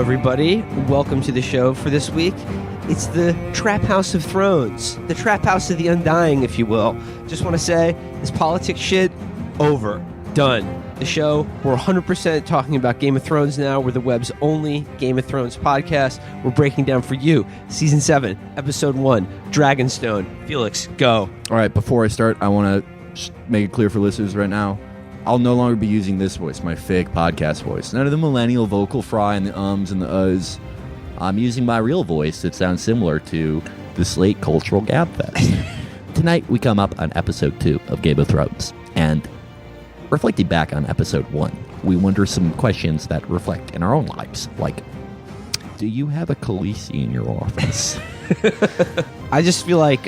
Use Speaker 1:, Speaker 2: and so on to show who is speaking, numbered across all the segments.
Speaker 1: everybody. Welcome to the show for this week. It's the Trap House of Thrones, the Trap House of the Undying, if you will. Just want to say, this politics shit, over. Done. The show, we're 100% talking about Game of Thrones now. We're the web's only Game of Thrones podcast. We're breaking down for you Season 7, Episode 1, Dragonstone. Felix, go.
Speaker 2: All right, before I start, I want to make it clear for listeners right now. I'll no longer be using this voice, my fake podcast voice. None of the millennial vocal fry and the ums and the uhs. I'm using my real voice that sounds similar to the Slate Cultural Gabfest. Tonight, we come up on Episode 2 of Game of Thrones. And reflecting back on Episode 1, we wonder some questions that reflect in our own lives. Like, do you have a Khaleesi in your office?
Speaker 1: I just feel like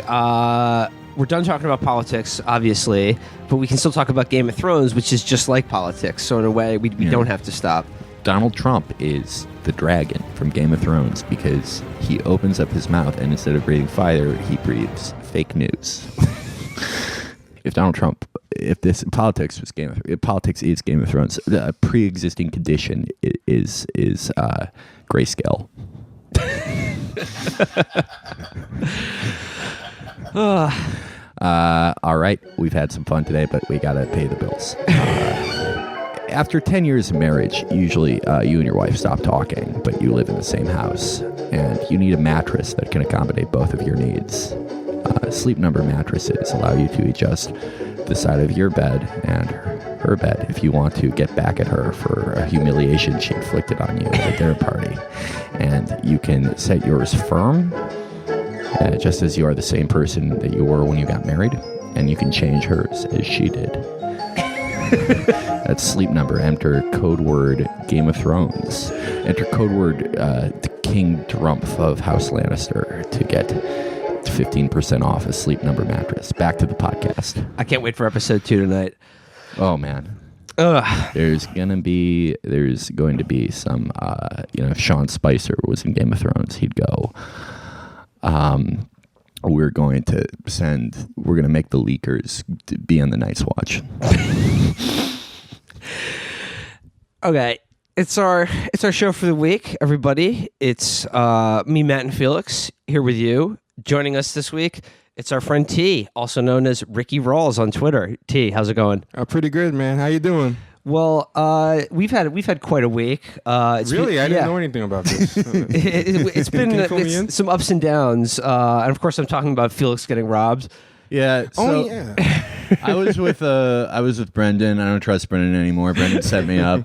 Speaker 1: we're done talking about politics, obviously, but we can still talk about Game of Thrones, which is just like politics. So in a way, we don't have to stop.
Speaker 2: Donald Trump is the dragon from Game of Thrones because he opens up his mouth and instead of breathing fire, he breathes fake news. If Donald Trump, politics is Game of Thrones, the pre-existing condition is grayscale. All right, we've had some fun today, but we gotta pay the bills. After 10 years of marriage, usually you and your wife stop talking, but you live in the same house, and you need a mattress that can accommodate both of your needs. Sleep Number mattresses allow you to adjust the side of your bed and her bed if you want to get back at her for a humiliation she inflicted on you at a dinner party. And you can set yours firm, just as you are the same person that you were when you got married, and you can change hers as she did. That's Sleep Number. Enter code word Game of Thrones. Enter code word the King Drumpf of House Lannister to get 15% off a Sleep Number mattress. Back to the podcast.
Speaker 1: I can't wait for Episode 2 tonight.
Speaker 2: Oh, man.
Speaker 1: Ugh.
Speaker 2: There's going to be some, if Sean Spicer was in Game of Thrones, he'd go, we're going to make the leakers to be on the Night's Watch.
Speaker 1: Okay. It's our show for the week, everybody. It's me, Matt, and Felix here with you. Joining us this week, it's our friend T, also known as Ricky Rawls on Twitter. T, how's it going?
Speaker 3: Pretty good, man. How you doing?
Speaker 1: Well, we've had quite a week.
Speaker 3: Really? I didn't know anything about this.
Speaker 1: It's been some ups and downs, and of course, I'm talking about Felix getting robbed.
Speaker 2: Yeah. So
Speaker 3: yeah.
Speaker 2: I was with Brendan. I don't trust Brendan anymore. Brendan set me up.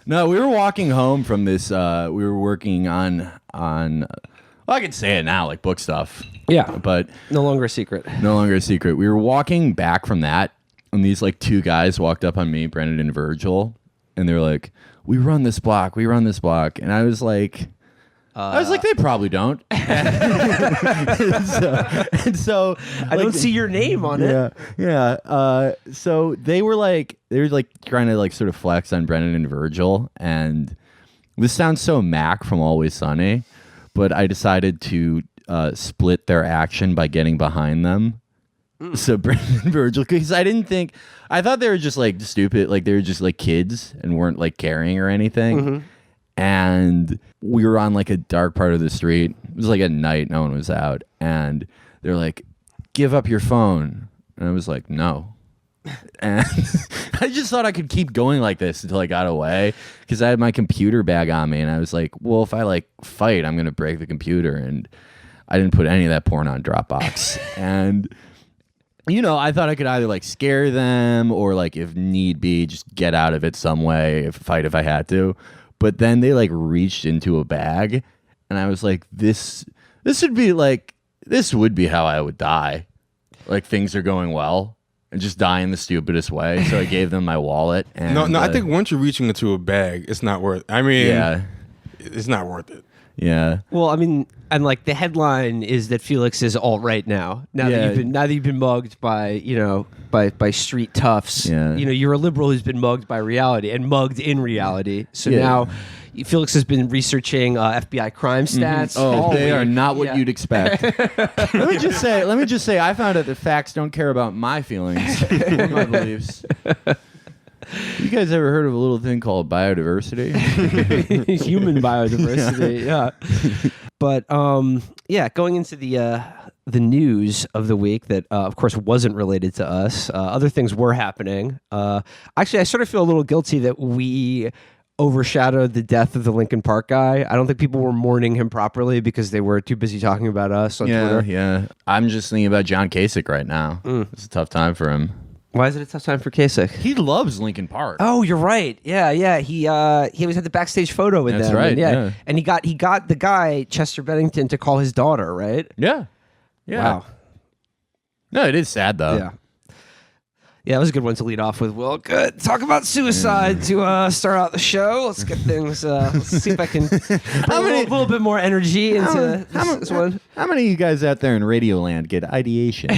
Speaker 2: No, we were walking home from this. We were working on. Well, I can say it now, like book stuff.
Speaker 1: Yeah,
Speaker 2: but
Speaker 1: no longer a secret.
Speaker 2: No longer a secret. We were walking back from that, and these like two guys walked up on me, Brendan and Virgil, and they're like, "We run this block. And I was like. They probably don't. and so
Speaker 1: I don't see your name on it.
Speaker 2: Yeah. So they were trying to like sort of flex on Brendan and Virgil, and this sounds so Mac from Always Sunny, but I decided to split their action by getting behind them. So Brendan and Virgil, because I thought they were just like stupid, like they were just like kids and weren't like caring or anything. Mm-hmm. And we were on like a dark part of the street. It was like at night, no one was out. And they're like, "Give up your phone." And I was like, "No." And I just thought I could keep going like this until I got away because I had my computer bag on me. And I was like, well, if I like fight, I'm going to break the computer. And I didn't put any of that porn on Dropbox. And, I thought I could either like scare them or like if need be, just get out of it some way, fight if I had to. But then they like reached into a bag and I was like, this would be how I would die. Like things are going well and just die in the stupidest way. So I gave them my wallet. And,
Speaker 3: no, I think once you're reaching into a bag, it's not worth it. I mean,
Speaker 2: yeah.
Speaker 3: It's not worth it.
Speaker 2: Yeah.
Speaker 1: Well, I mean, and like the headline is that Felix is alt-right now. Now that you've been mugged by by street toughs.
Speaker 2: Yeah.
Speaker 1: You're a liberal who's been mugged by reality and mugged in reality. So now Felix has been researching FBI crime stats.
Speaker 2: Mm-hmm. Oh, they are not what you'd expect. Let me just say, I found out that facts don't care about my feelings or my beliefs. You guys ever heard of a little thing called biodiversity?
Speaker 1: Human biodiversity, yeah. But going into the news of the week that, of course, wasn't related to us. Other things were happening. Actually, I sort of feel a little guilty that we overshadowed the death of the Lincoln Park guy. I don't think people were mourning him properly because they were too busy talking about us on Twitter.
Speaker 2: Yeah. I'm just thinking about John Kasich right now. It's a tough time for him.
Speaker 1: Why is it a tough time for Kasich?
Speaker 2: He loves Lincoln Park.
Speaker 1: Oh, you're right. Yeah. He always had the backstage photo with them.
Speaker 2: That's right.
Speaker 1: And, and he got the guy Chester Bennington to call his daughter, right?
Speaker 2: Yeah.
Speaker 1: Wow.
Speaker 2: No, it is sad though.
Speaker 1: Yeah. Yeah, that was a good one to lead off with, Will. Good. Talk about suicide to start out the show. Let's get things, let's see if I can bring a little bit more energy into this one.
Speaker 2: How many of you guys out there in Radioland get ideations?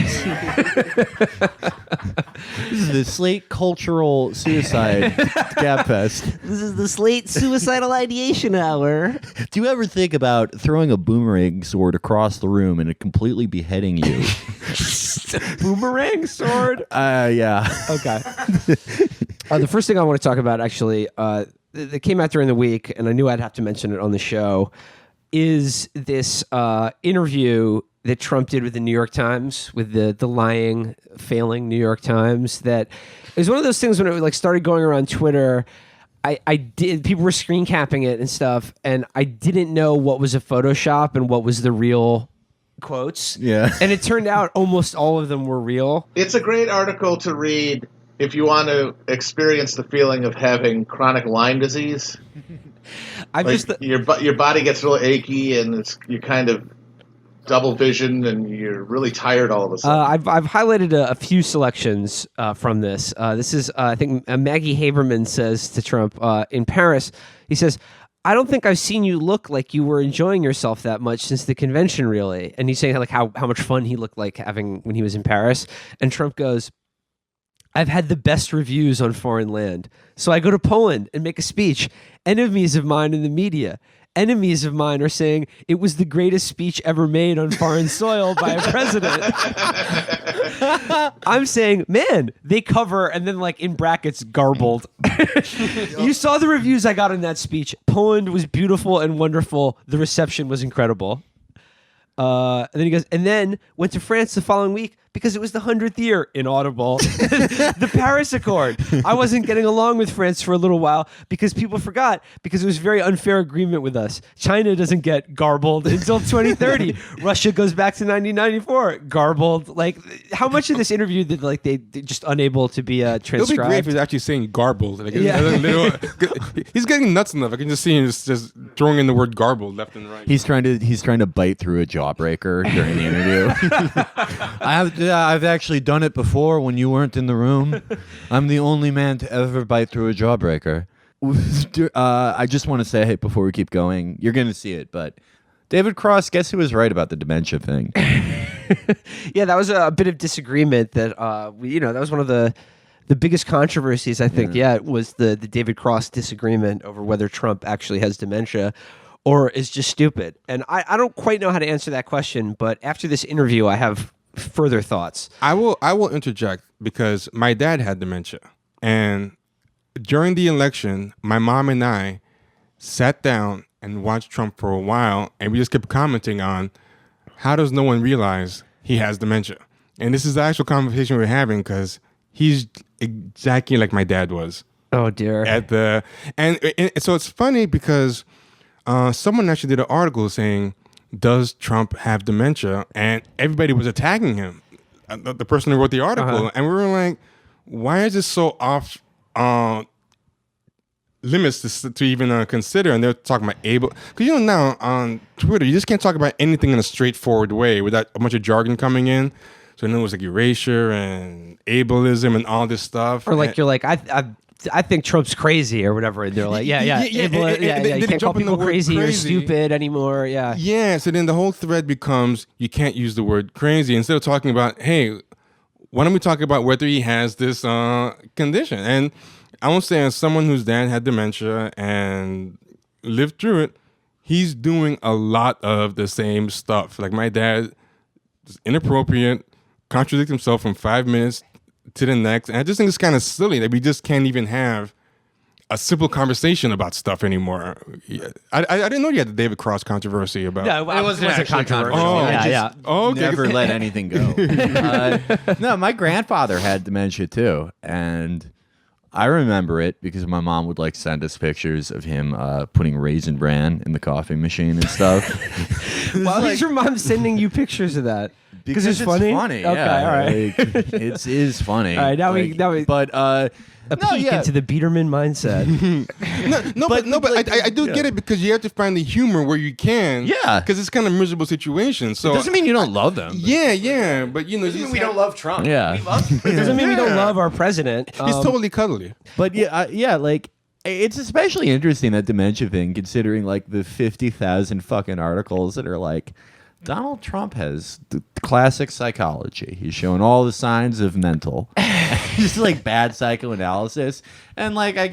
Speaker 2: This is the Slate Cultural Suicide Gabfest.
Speaker 1: This is the Slate Suicidal Ideation Hour.
Speaker 2: Do you ever think about throwing a boomerang sword across the room and it completely beheading you?
Speaker 1: Boomerang sword?
Speaker 2: Yeah.
Speaker 1: Okay. The first thing I want to talk about, actually, that came out during the week, and I knew I'd have to mention it on the show, is this interview that Trump did with the New York Times, with the lying, failing New York Times. That it was one of those things when it started going around Twitter. People were screen capping it and stuff, and I didn't know what was a Photoshop and what was the real quotes.
Speaker 2: Yeah.
Speaker 1: And it turned out almost all of them were real.
Speaker 4: It's a great article to read if you want to experience the feeling of having chronic Lyme disease. Your body gets real achy and you're kind of double visioned and you're really tired all of a sudden.
Speaker 1: I've highlighted a few selections from this. This is, I think, Maggie Haberman says to Trump in Paris, he says, "I don't think I've seen you look like you were enjoying yourself that much since the convention, really." And he's saying how much fun he looked like having when he was in Paris. And Trump goes, "I've had the best reviews on foreign land. So I go to Poland and make a speech. Enemies of mine in the media. Enemies of mine are saying it was the greatest speech ever made on foreign soil by a president." I'm saying, man, they cover, and then in brackets, garbled. You saw the reviews I got in that speech. Poland was beautiful and wonderful. The reception was incredible. And then he goes, and then went to France the following week because it was the 100th year, inaudible. The Paris Accord. I wasn't getting along with France for a little while because people forgot, because it was a very unfair agreement with us. China doesn't get garbled until 2030. Russia goes back to 1994, garbled. How much of this interview did they just unable to be transcribed?
Speaker 3: It'll be great if he's actually saying garbled. He's getting nuts enough. I can just see him just throwing in the word garbled left and right.
Speaker 2: He's trying to bite through a jawbreaker during the interview. I've actually done it before when you weren't in the room. I'm the only man to ever bite through a jawbreaker. I just want to say, hey, before we keep going, you're going to see it, but David Cross, guess who was right about the dementia thing?
Speaker 1: Yeah, that was a bit of disagreement that, that was one of the biggest controversies, I think. Yeah, it was the David Cross disagreement over whether Trump actually has dementia or is just stupid. And I don't quite know how to answer that question, but after this interview, I have further thoughts.
Speaker 3: I will interject because my dad had dementia, and during the election, my mom and I sat down and watched Trump for a while, and we just kept commenting on how does no one realize he has dementia. And this is the actual conversation we're having because he's exactly like my dad was.
Speaker 1: Oh dear.
Speaker 3: And so it's funny because someone actually did an article saying, does Trump have dementia? And everybody was attacking him, the person who wrote the article. And we were like, why is this so off limits to even consider? And they're talking about because now on Twitter, you just can't talk about anything in a straightforward way without a bunch of jargon coming in. So then it was erasure and ableism and all this stuff.
Speaker 1: Or you're like, I think Trump's crazy or whatever. And they're like, you can't call people crazy or stupid anymore. Yeah.
Speaker 3: Yeah. So then the whole thread becomes, you can't use the word crazy. Instead of talking about, hey, why don't we talk about whether he has this condition? And I won't say, as someone whose dad had dementia and lived through it, he's doing a lot of the same stuff. Like my dad is inappropriate, contradict himself from 5 minutes to the next. And I just think it's kind of silly that we just can't even have a simple conversation about stuff anymore. I didn't know you had the David Cross controversy about.
Speaker 1: No, it wasn't controversial.
Speaker 2: Never let anything go. No, my grandfather had dementia too, and I remember it because my mom would like send us pictures of him putting Raisin Bran in the coffee machine and stuff.
Speaker 1: Why is your mom sending you pictures of that?
Speaker 2: Because it's funny. Okay,
Speaker 1: yeah, all right.
Speaker 2: Like, it is funny.
Speaker 1: All right, now we. But a peek into the Biederman mindset.
Speaker 3: but I do get it because you have to find the humor where you can.
Speaker 2: Yeah,
Speaker 3: because it's kind of miserable situation. So
Speaker 2: it doesn't mean you don't love them.
Speaker 3: Yeah, but
Speaker 5: doesn't mean we don't love Trump.
Speaker 2: Yeah,
Speaker 1: it doesn't mean we don't love our president.
Speaker 3: He's totally cuddly.
Speaker 2: But like. It's especially interesting, that dementia thing, considering like the 50,000 fucking articles that are like, Donald Trump has the classic psychology. He's showing all the signs of mental, just like bad psychoanalysis. And like, I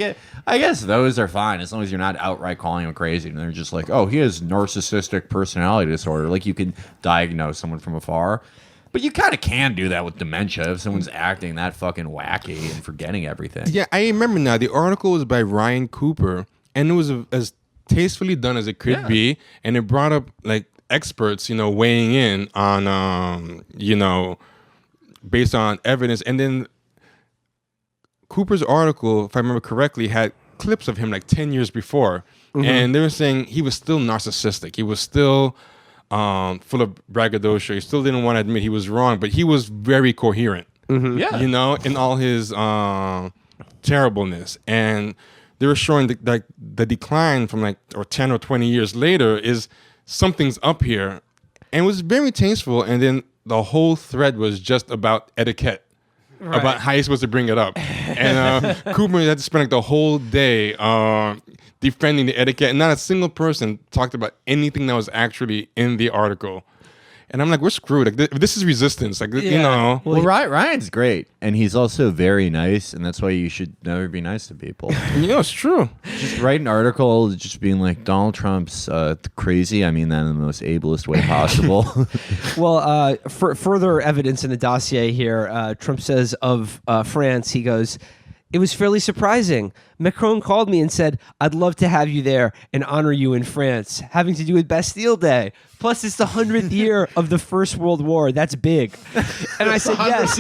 Speaker 2: guess those are fine as long as you're not outright calling him crazy. And they're just like, oh, he has narcissistic personality disorder. Like you can diagnose someone from afar. But you kind of can do that with dementia if someone's acting that fucking wacky and forgetting everything.
Speaker 3: Yeah, I remember now. The article was by Ryan Cooper, and it was as tastefully done as it could be, and it brought up like experts, weighing in on, based on evidence. And then Cooper's article, if I remember correctly, had clips of him like 10 years before, and they were saying he was still narcissistic. He was still full of braggadocio. He still didn't want to admit he was wrong, but he was very coherent. In all his terribleness. And they were showing the decline from 10 or 20 years later is something's up here. And it was very tasteful. And then the whole thread was just about etiquette. Right. About how you're supposed to bring it up. And Cooper had to spend the whole day defending the etiquette, and not a single person talked about anything that was actually in the article. And I'm like, we're screwed. Like, this is resistance. Like,
Speaker 2: Well, Ryan's great, and he's also very nice, and that's why you should never be nice to people.
Speaker 3: It's true.
Speaker 2: Just write an article just being like, Donald Trump's crazy. I mean that in the most ableist way possible.
Speaker 1: Well, for further evidence in the dossier here, Trump says of France, he goes, "It was fairly surprising. Macron called me and said, I'd love to have you there and honor you in France, having to do with Bastille Day. Plus, it's the 100th year of the First World War. That's big." And I said, yes.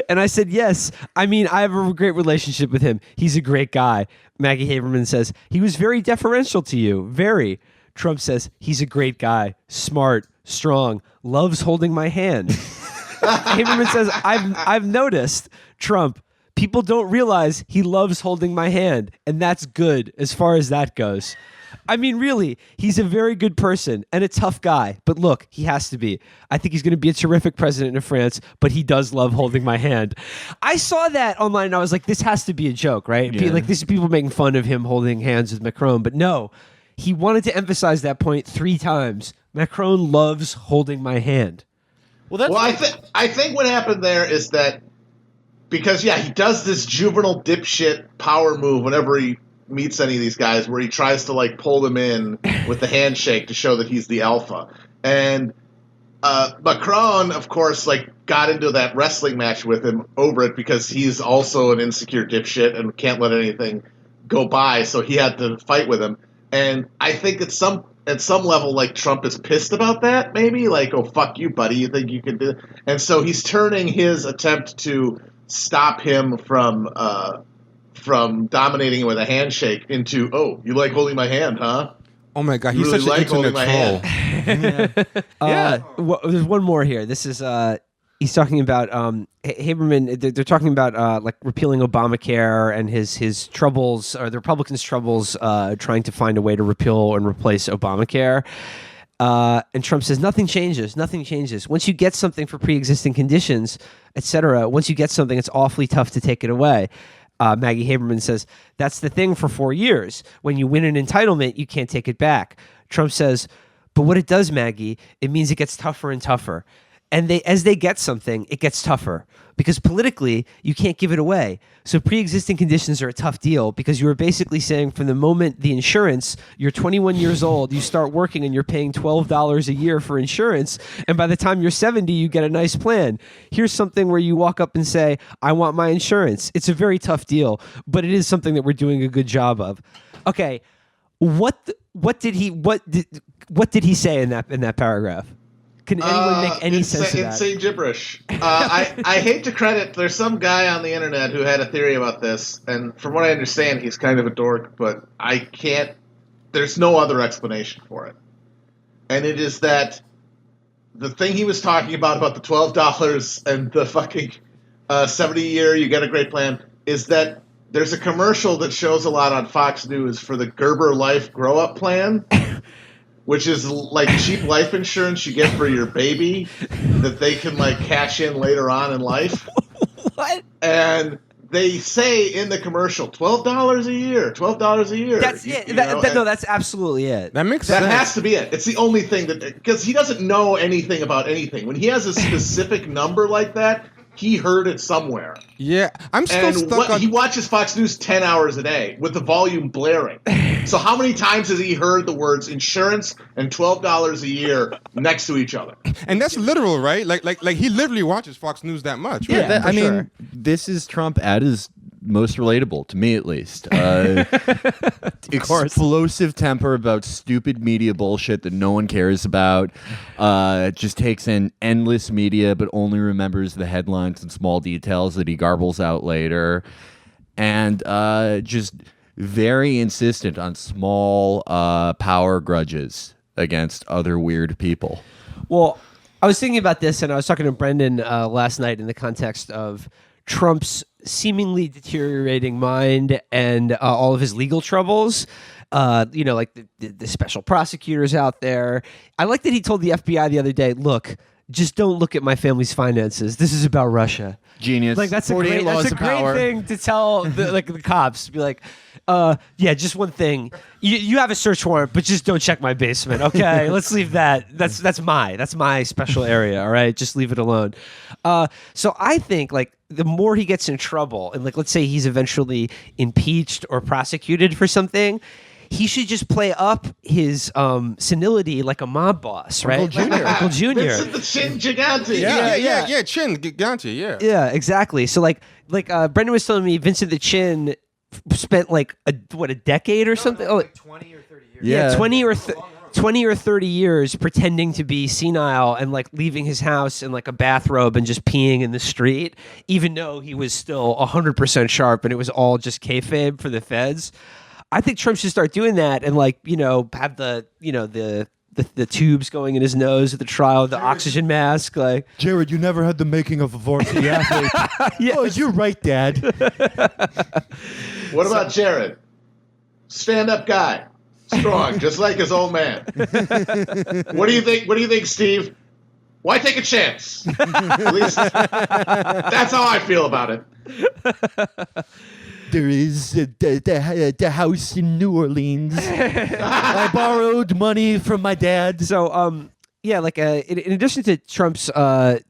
Speaker 1: And I said, yes. I mean, I have a great relationship with him. He's a great guy. Maggie Haberman says, he was very deferential to you. Very. Trump says, he's a great guy. Smart, strong, loves holding my hand. Haberman says, I've noticed, Trump, people don't realize he loves holding my hand, and that's good as far as that goes. I mean, really, he's a very good person and a tough guy, but look, he has to be. I think he's going to be a terrific president of France, but he does love holding my hand. I saw that online, and I was like, this has to be a joke, right?
Speaker 2: Yeah.
Speaker 1: Like, this is people making fun of him holding hands with Macron, but no, he wanted to emphasize that point 3 times. Macron loves holding my hand.
Speaker 4: Well, I think what happened there is that because, he does this juvenile dipshit power move whenever he meets any of these guys where he tries to, pull them in with the handshake to show that he's the alpha. And Macron, of course, got into that wrestling match with him over it because he's also an insecure dipshit and can't let anything go by, so he had to fight with him. And I think at some level, Trump is pissed about that, maybe? Oh, fuck you, buddy. You think you can do it? And so he's turning his attempt to stop him from dominating with a handshake into, oh, you like holding my hand, huh?
Speaker 3: Oh, my God. He's
Speaker 4: really
Speaker 3: such an internet
Speaker 4: troll.
Speaker 1: There's one more here. This is... he's talking about Haberman. They're talking about repealing Obamacare and his troubles, or the Republicans' troubles, trying to find a way to repeal and replace Obamacare. And Trump says nothing changes. Nothing changes. Once you get something for pre-existing conditions, etc. Once you get something, it's awfully tough to take it away. Maggie Haberman says that's the thing for 4 years. When you win an entitlement, you can't take it back. Trump says, but what it does, Maggie, it means it gets tougher and tougher. And as they get something, it gets tougher because politically you can't give it away. So pre-existing conditions are a tough deal because you are basically saying from the moment the insurance, you're 21 years old, you start working and you're paying $12 a year for insurance. And by the time you're 70, you get a nice plan. Here's something where you walk up and say, I want my insurance. It's a very tough deal, but it is something that we're doing a good job of. Okay. What did he say in that paragraph? Can anyone make any sense of that?
Speaker 4: Insane gibberish. I hate to credit. There's some guy on the internet who had a theory about this, and from what I understand, he's kind of a dork. But I can't. There's no other explanation for it, and it is that the thing he was talking about the $12 and the fucking 70-year you get a great plan is that there's a commercial that shows a lot on Fox News for the Gerber Life Grow Up Plan. Which is like cheap life insurance you get for your baby that they can like cash in later on in life.
Speaker 1: What?
Speaker 4: And they say in the commercial, $12 a year, $12 a year.
Speaker 1: That's it. No, that's absolutely it.
Speaker 3: That makes sense.
Speaker 4: That has to be it. It's the only thing because he doesn't know anything about anything. When he has a specific number like that, he heard it somewhere.
Speaker 3: Yeah, I'm still stuck on...
Speaker 4: He watches Fox News 10 hours a day with the volume blaring. So how many times has he heard the words insurance and $12 a year next to each other?
Speaker 3: And that's literal, right? Like he literally watches Fox News that much. Right?
Speaker 2: Yeah, I
Speaker 1: sure.
Speaker 2: mean, this is Trump at his most relatable, to me at least. Explosive temper about stupid media bullshit that no one cares about. Just takes in endless media, but only remembers the headlines and small details that he garbles out later. And just very insistent on small power grudges against other weird people.
Speaker 1: Well, I was thinking about this, and I was talking to Brendan last night in the context of Trump's seemingly deteriorating mind and all of his legal troubles. Like the special prosecutors out there. I like that he told the FBI the other day, look, just don't look at my family's finances. This is about Russia.
Speaker 2: Genius.
Speaker 1: Like that's a great thing to tell the cops. To be like, yeah, just one thing. You have a search warrant, but just don't check my basement. Okay, let's leave that. That's my special area. All right, just leave it alone. So I think like the more he gets in trouble, and like let's say he's eventually impeached or prosecuted for something, he should just play up his senility like a mob boss, right? Uncle Junior.
Speaker 4: Vincent the Chin Gigante.
Speaker 3: Yeah, Chin Gigante, yeah.
Speaker 1: Yeah, exactly. So like Brendan was telling me Vincent the Chin spent like a decade or something?
Speaker 5: Like 20 or 30 years.
Speaker 1: Yeah, 20 or 30 years pretending to be senile and like leaving his house in like a bathrobe and just peeing in the street, even though he was still 100% sharp and it was all just kayfabe for the feds. I think Trump should start doing that and like, have the tubes going in his nose at the trial, the oxygen mask. Like,
Speaker 2: Jared, you never had the making of a varsity athlete.
Speaker 1: Yes.
Speaker 2: Oh, you're right, Dad.
Speaker 4: What about Jared? Stand-up guy. Strong, just like his old man. What do you think, Steve? Why take a chance? At least that's how I feel about it.
Speaker 2: There is the house in New Orleans. I borrowed money from my dad.
Speaker 1: So, in addition to Trump's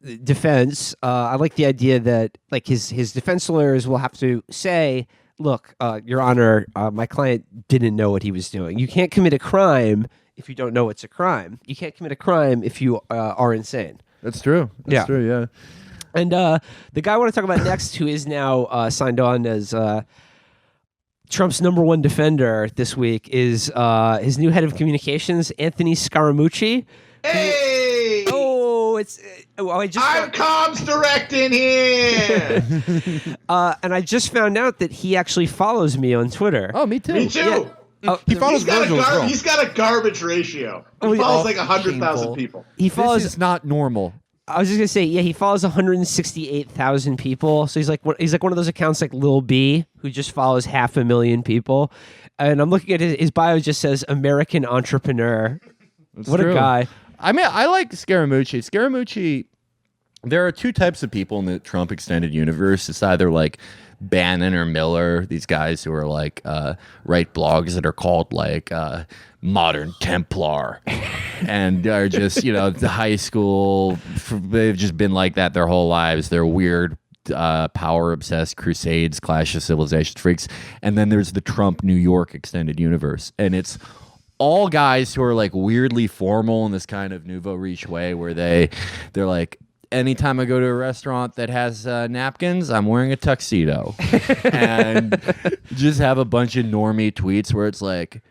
Speaker 1: defense, I like the idea that like his defense lawyers will have to say, look, Your Honor, my client didn't know what he was doing. You can't commit a crime if you don't know it's a crime. You can't commit a crime if you are insane.
Speaker 2: That's true. That's true, yeah.
Speaker 1: And the guy I want to talk about next, who is now signed on as Trump's number one defender this week, is his new head of communications, Anthony Scaramucci.
Speaker 4: Hey! I'm comms directing here.
Speaker 1: And I just found out that he actually follows me on Twitter.
Speaker 2: Oh, me too.
Speaker 4: Me too.
Speaker 1: Yeah.
Speaker 3: He follows Virgil as well.
Speaker 4: He's got a garbage ratio. He follows like 100,000 people.
Speaker 1: He follows.
Speaker 2: This is not normal.
Speaker 1: I was just gonna say, yeah, he follows 168,000 people. So he's like one of those accounts like Lil B, who just follows 500,000 people. And I'm looking at his bio, just says American entrepreneur. What a guy!
Speaker 2: I mean, I like Scaramucci. Scaramucci. There are two types of people in the Trump extended universe. It's either like Bannon or Miller, these guys who are like write blogs that are called like Modern Templar, and are just the high school. They've just been like that their whole lives. They're weird, power obsessed Crusades, Clash of Civilizations freaks. And then there's the Trump New York extended universe, and it's all guys who are like weirdly formal in this kind of nouveau riche way, where they're like, anytime I go to a restaurant that has napkins, I'm wearing a tuxedo, and just have a bunch of normie tweets where it's like,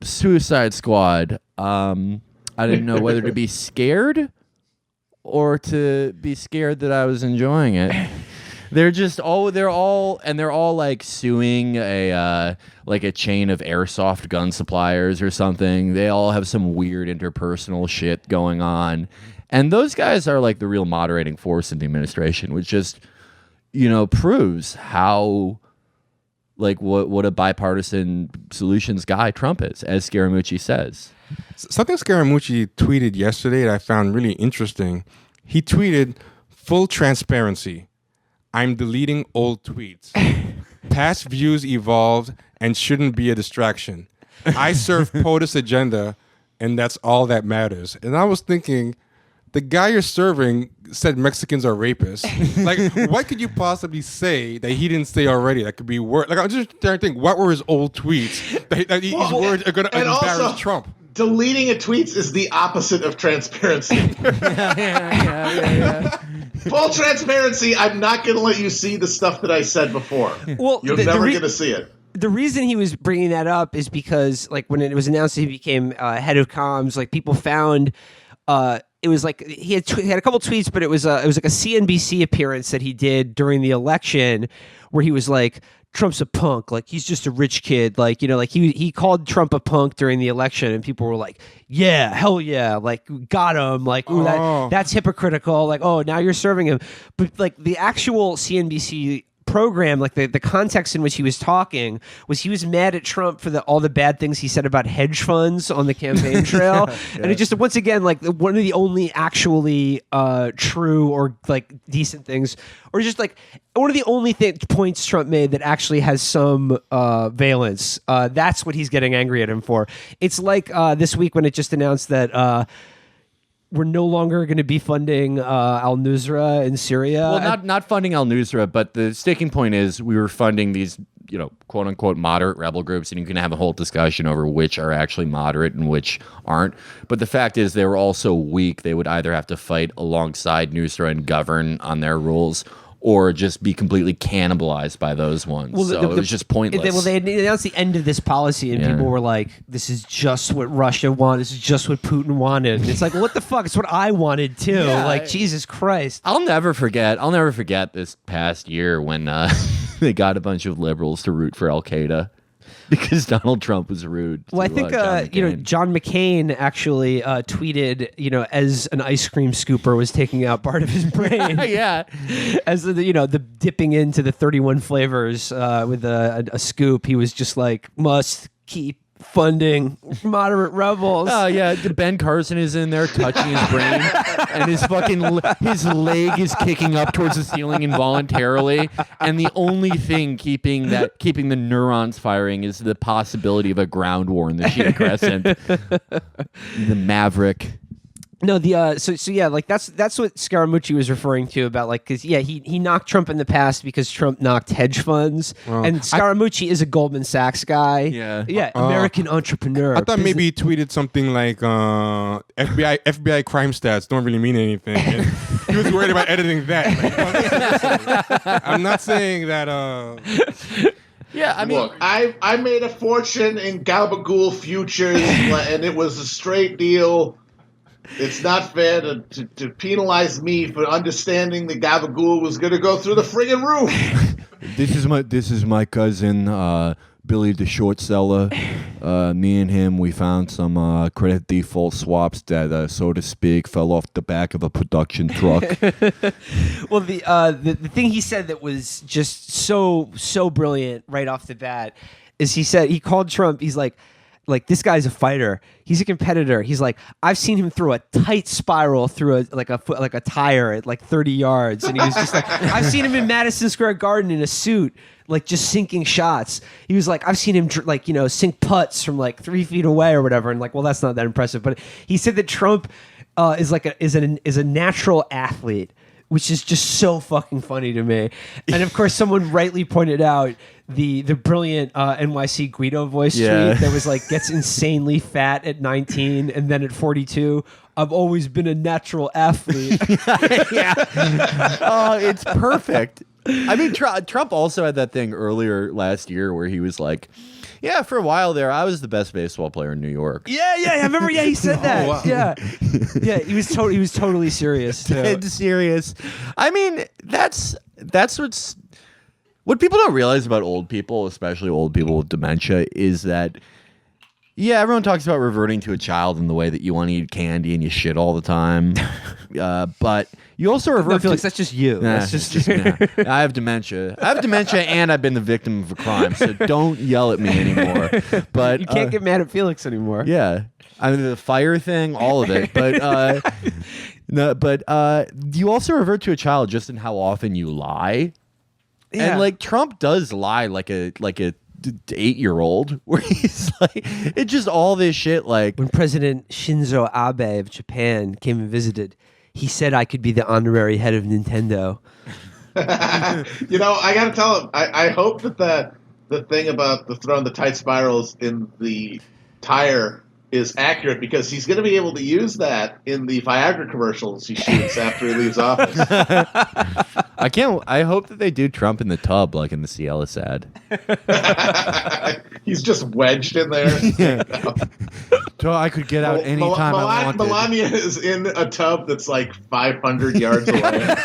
Speaker 2: Suicide Squad. I didn't know whether to be scared or to be scared that I was enjoying it. They're all like suing a chain of airsoft gun suppliers or something. They all have some weird interpersonal shit going on. And those guys are like the real moderating force in the administration, which just, proves how like what a bipartisan solutions guy Trump is, as Scaramucci says.
Speaker 3: Something Scaramucci tweeted yesterday that I found really interesting. He tweeted, "Full transparency. I'm deleting old tweets. Past views evolved and shouldn't be a distraction. I serve POTUS agenda, and that's all that matters." And I was thinking, the guy you're serving said Mexicans are rapists. Like, what could you possibly say that he didn't say already that could be worse? Like, I'm just trying to think, what were his old tweets that his words are going to embarrass
Speaker 4: also,
Speaker 3: Trump?
Speaker 4: Deleting a tweets is the opposite of transparency.
Speaker 2: Yeah.
Speaker 4: Full transparency, I'm not going to let you see the stuff that I said before.
Speaker 1: Well,
Speaker 4: You're never going to see it.
Speaker 1: The reason he was bringing that up is because, like, when it was announced that he became head of comms, like, people found it was like he had a couple tweets, but it was like a CNBC appearance that he did during the election, where he was like, Trump's a punk, like he's just a rich kid, like like he called Trump a punk during the election, and people were like, yeah, hell yeah, like got him, like ooh, that's hypocritical, like oh now you're serving him, but like the actual CNBC program, like the context in which he was talking was he was mad at Trump for all the bad things he said about hedge funds on the campaign trail. And it just, once again, like one of the only actually true or like decent things, or just like one of the only points Trump made that actually has some valence. That's what he's getting angry at him for. It's like this week when it just announced that we're no longer going to be funding al-Nusra in Syria.
Speaker 2: Well, not funding al-Nusra, but the sticking point is we were funding these, quote unquote moderate rebel groups, and you can have a whole discussion over which are actually moderate and which aren't. But the fact is they were all so weak they would either have to fight alongside Nusra and govern on their rules, or just be completely cannibalized by those ones. Well, it was just pointless.
Speaker 1: They announced the end of this policy, and people were like, this is just what Russia wanted. This is just what Putin wanted. And it's like, well, what the fuck? It's what I wanted, too. Yeah, like, Jesus Christ.
Speaker 2: I'll never forget this past year when they got a bunch of liberals to root for Al-Qaeda. Because Donald Trump was rude.
Speaker 1: Well, I think John McCain actually tweeted, as an ice cream scooper was taking out part of his brain.
Speaker 2: Yeah,
Speaker 1: as the dipping into the 31 flavors with a scoop, he was just like, must keep funding moderate rebels.
Speaker 2: Oh yeah, Ben Carson is in there touching his brain, and his leg is kicking up towards the ceiling involuntarily, and the only thing keeping the neurons firing is the possibility of a ground war in the Shia Crescent. The Maverick.
Speaker 1: No, so yeah, like that's what Scaramucci was referring to about, like, because he knocked Trump in the past because Trump knocked hedge funds, and Scaramucci is a Goldman Sachs guy. Yeah, American entrepreneur.
Speaker 3: I thought maybe he tweeted something like FBI crime stats don't really mean anything. And he was worried about editing that. Like, I'm not saying that.
Speaker 2: Yeah, I mean,
Speaker 4: look, I made a fortune in Gabagool futures, and it was a straight deal. It's not fair to penalize me for understanding that Gabagool was going to go through the friggin' roof.
Speaker 2: This is my cousin Billy, the short seller. Me and him, we found some credit default swaps that, so to speak, fell off the back of a production truck.
Speaker 1: Well, the thing he said that was just so brilliant right off the bat is he called Trump. He's like like, this guy's a fighter. He's a competitor. He's like, I've seen him throw a tight spiral through a tire at like 30 yards. And he was just like, I've seen him in Madison Square Garden in a suit, like just sinking shots. He was like, I've seen him sink putts from like 3 feet away or whatever. And like, well, that's not that impressive. But he said that Trump is a natural athlete, which is just so fucking funny to me. And of course, someone rightly pointed out the brilliant NYC Guido voice tweet that was like, gets insanely fat at 19, and then at 42, I've always been a natural athlete.
Speaker 2: Oh, it's perfect. I mean, Trump also had that thing earlier last year where he was like, yeah, for a while there, I was the best baseball player in New York.
Speaker 1: Yeah, I remember. Yeah, he said that.
Speaker 3: wow.
Speaker 1: Yeah, he was totally serious too.
Speaker 2: Dead serious. I mean, that's what people don't realize about old people, especially old people with dementia, is that everyone talks about reverting to a child in the way that you want to eat candy and you shit all the time. But you also revert.
Speaker 1: No, Felix, that's just you. That's just
Speaker 2: I have dementia. And I've been the victim of a crime. So don't yell at me anymore. But
Speaker 1: you can't get mad at Felix anymore.
Speaker 2: Yeah, I mean the fire thing, all of it. But you also revert to a child just in how often you lie. Yeah. And like Trump does lie like a 8-year-old, where he's like, it's just all this shit. Like
Speaker 1: when President Shinzo Abe of Japan came and visited, he said I could be the honorary head of Nintendo.
Speaker 4: I gotta tell him, I hope that the thing about the throwing the tight spirals in the tire is accurate, because he's going to be able to use that in the Viagra commercials he shoots after he leaves office.
Speaker 2: I hope that they do Trump in the tub, like in the Cialis ad.
Speaker 4: He's just wedged in there.
Speaker 2: So I could get out anytime I wanted.
Speaker 4: Melania is in a tub that's like 500 yards away.